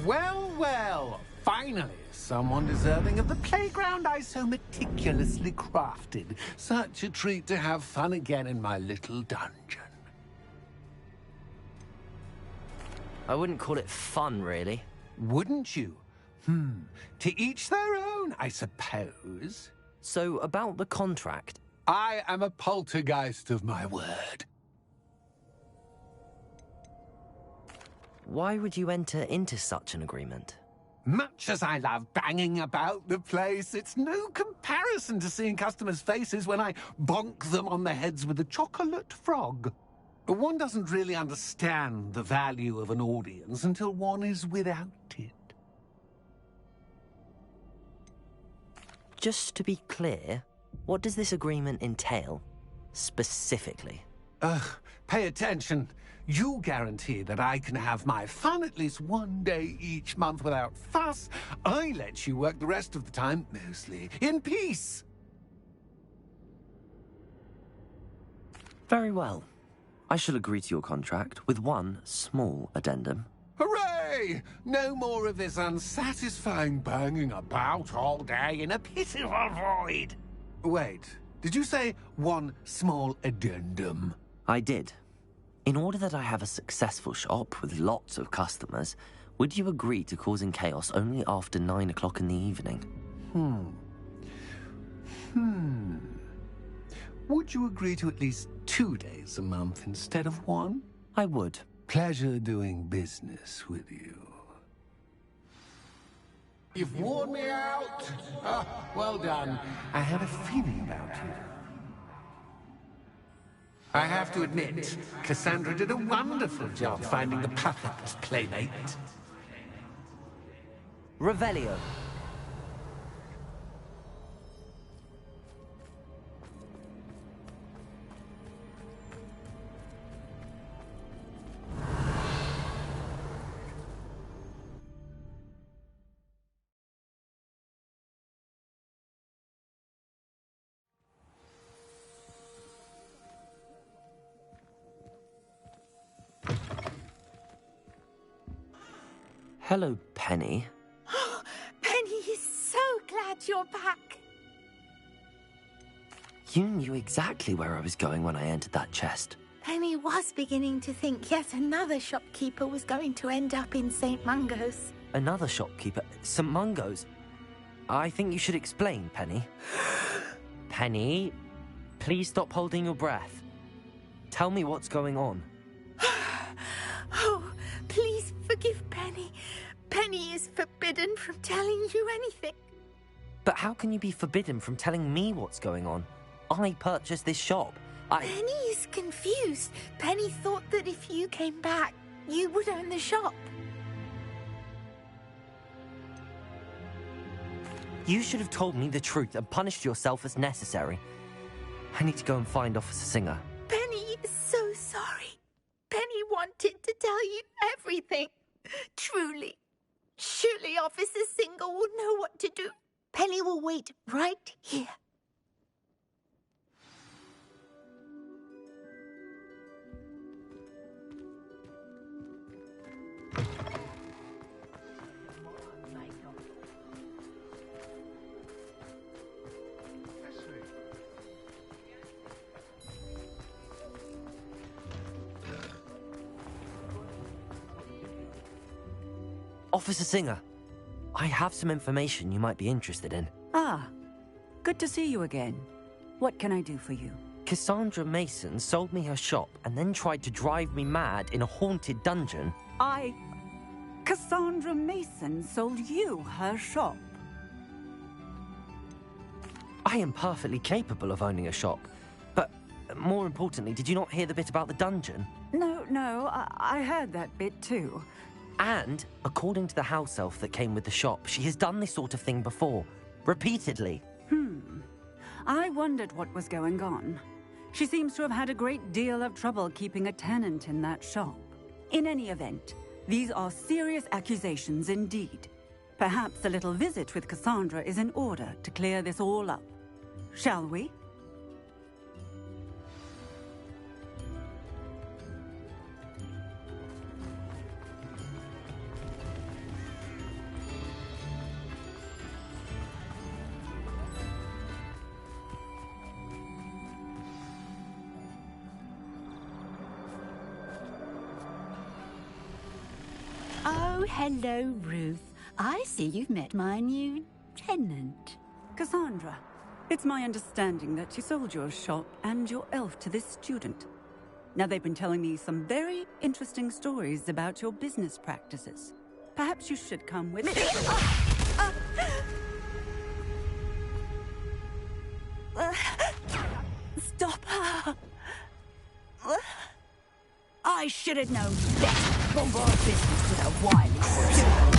Well, well, finally, someone deserving of the playground I so meticulously crafted. Such a treat to have fun again in my little dungeon. I wouldn't call it fun, really. Wouldn't you? To each their own, I suppose. So, about the contract. I am a poltergeist of my word. Why would you enter into such an agreement? Much as I love banging about the place, it's no comparison to seeing customers' faces when I bonk them on the heads with a chocolate frog. One doesn't really understand the value of an audience until one is without it. Just to be clear, what does this agreement entail, specifically? Pay attention. You guarantee that I can have my fun at least one day each month without fuss. I let you work the rest of the time, mostly in peace. Very well. I shall agree to your contract with one small addendum. Hooray! No more of this unsatisfying banging about all day in a pitiful void. Wait, did you say one small addendum? I did. In order that I have a successful shop with lots of customers, would you agree to causing chaos only after 9 o'clock in the evening? Would you agree to at least 2 days a month instead of one? I would. Pleasure doing business with you. You've worn me out. Well done. I had a feeling about you. I have to admit, Cassandra did a wonderful job finding the perfect playmate. Revelio. Hello, Penny. Penny is so glad you're back. You knew exactly where I was going when I entered that chest. Penny was beginning to think yet another shopkeeper was going to end up in St. Mungo's. Another shopkeeper? St. Mungo's? I think you should explain, Penny. Penny, please stop holding your breath. Tell me what's going on. Oh, please forgive Penny. Penny is forbidden from telling you anything. But how can you be forbidden from telling me what's going on? I purchased this shop. Penny is confused. Penny thought that if you came back, you would own the shop. You should have told me the truth and punished yourself as necessary. I need to go and find Officer Singer. Penny is so sorry. Penny wanted to tell you everything. Truly. Surely Officer Singer will know what to do. Penny will wait right here. Officer Singer, I have some information you might be interested in. Ah, good to see you again. What can I do for you? Cassandra Mason sold me her shop and then tried to drive me mad in a haunted dungeon. Cassandra Mason sold you her shop? I am perfectly capable of owning a shop. But more importantly, did you not hear the bit about the dungeon? No, I heard that bit too. And, according to the house elf that came with the shop, she has done this sort of thing before. Repeatedly. I wondered what was going on. She seems to have had a great deal of trouble keeping a tenant in that shop. In any event, these are serious accusations indeed. Perhaps a little visit with Cassandra is in order to clear this all up. Shall we? Oh, hello, Ruth. I see you've met my new tenant. Cassandra, it's my understanding that you sold your shop and your elf to this student. Now, they've been telling me some very interesting stories about your business practices. Perhaps you should come with me. Stop her! I should have known better. Bombard business with a wily student.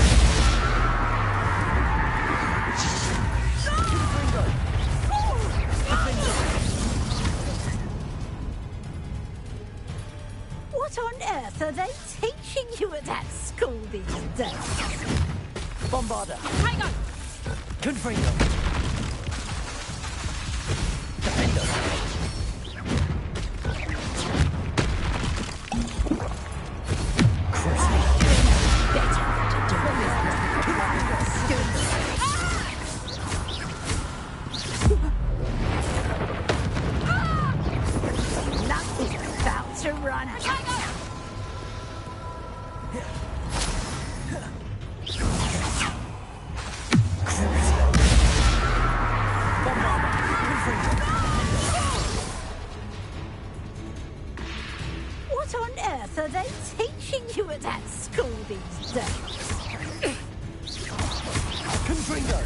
What on earth are they teaching you at that school these days? Bombarder. Hang on! Confringo. Defender. Nothing's about to run out. What on earth are they teaching you at that school these days? Confringo.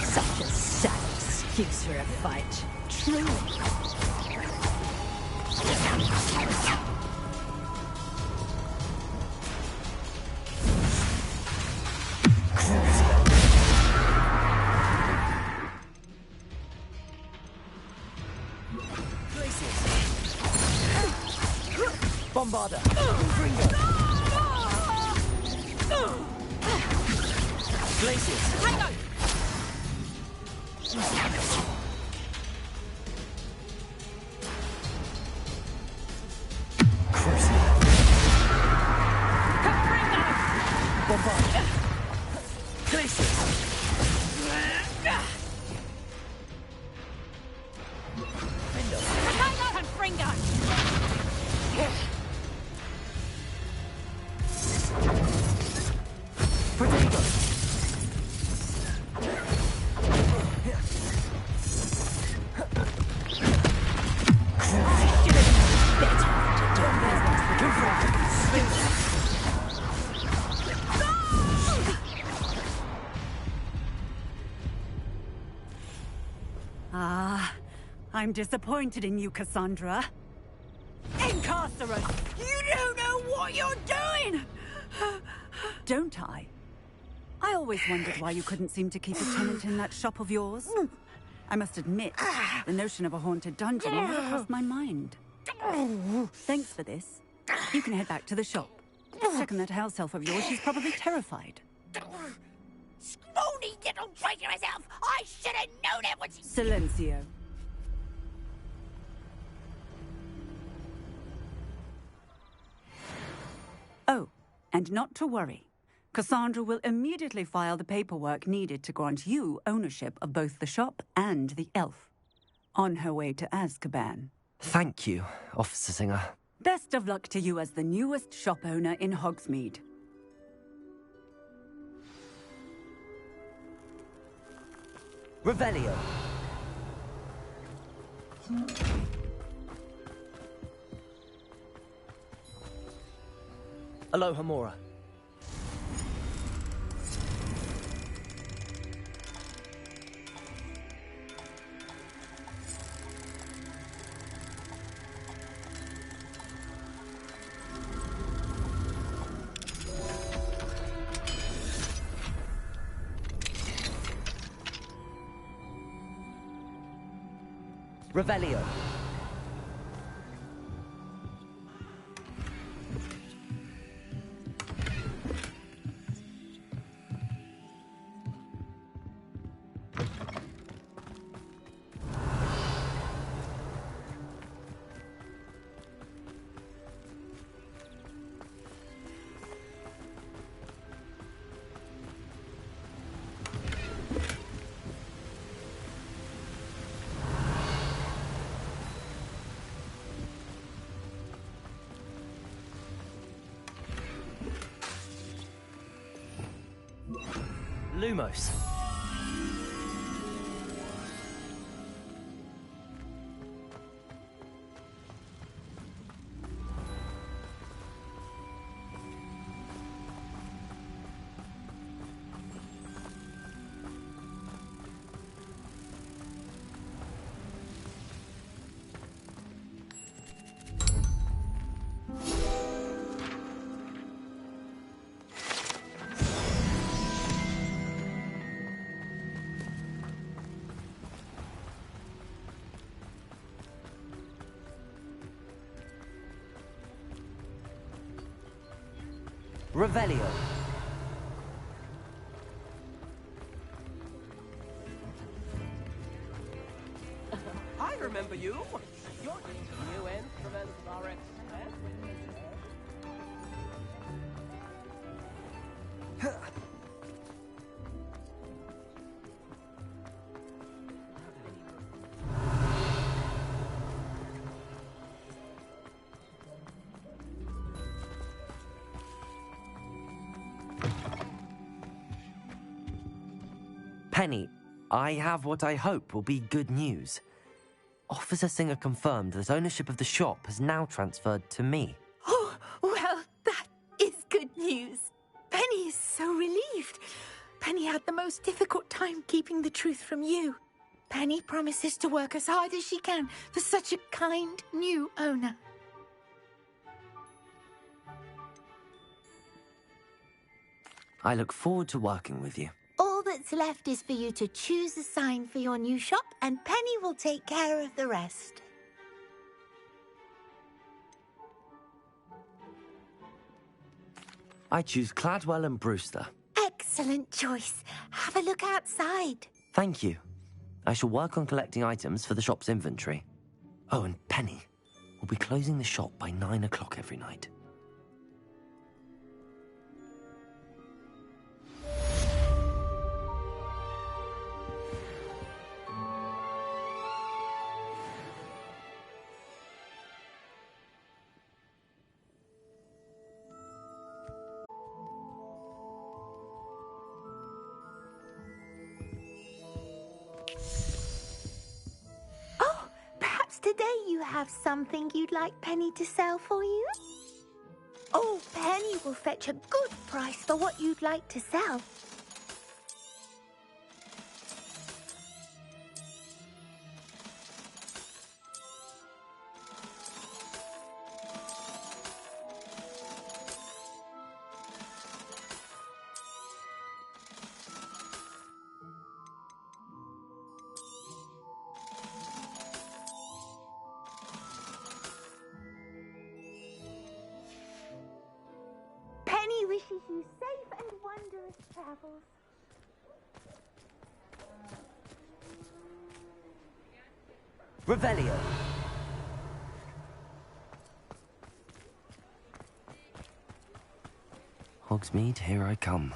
Such a sad excuse for a fight. Truly. Bombarder. Confringo. Glacius. Hang on! Bombarder. Glacius. Hang on! Confringo! Potato. I'm disappointed in you, Cassandra. Incarcerate! You don't know what you're doing! Don't I? I always wondered why you couldn't seem to keep a tenant in that shop of yours. I must admit, the notion of a haunted dungeon never crossed my mind. Thanks for this. You can head back to the shop. Check on that house elf of yours. She's probably terrified. Scrawny little traitor herself! I should have known it was... Silencio. Oh, and not to worry. Cassandra will immediately file the paperwork needed to grant you ownership of both the shop and the elf. On her way to Azkaban. Thank you, Officer Singer. Best of luck to you as the newest shop owner in Hogsmeade. Revelio. Alohomora. Revelio. Lumos. Revelio. I remember you. Your new instruments are Penny, I have what I hope will be good news. Officer Singer confirmed that ownership of the shop has now transferred to me. Oh, well, that is good news. Penny is so relieved. Penny had the most difficult time keeping the truth from you. Penny promises to work as hard as she can for such a kind new owner. I look forward to working with you. All that's left is for you to choose a sign for your new shop, and Penny will take care of the rest. I choose Cladwell and Brewster. Excellent choice. Have a look outside. Thank you. I shall work on collecting items for the shop's inventory. Oh, and Penny, we'll be closing the shop by 9 o'clock every night. Today you have something you'd like Penny to sell for you? Oh, Penny will fetch a good price for what you'd like to sell. Penny wishes you safe and wondrous travels. Revelio. Hogsmeade, here I come.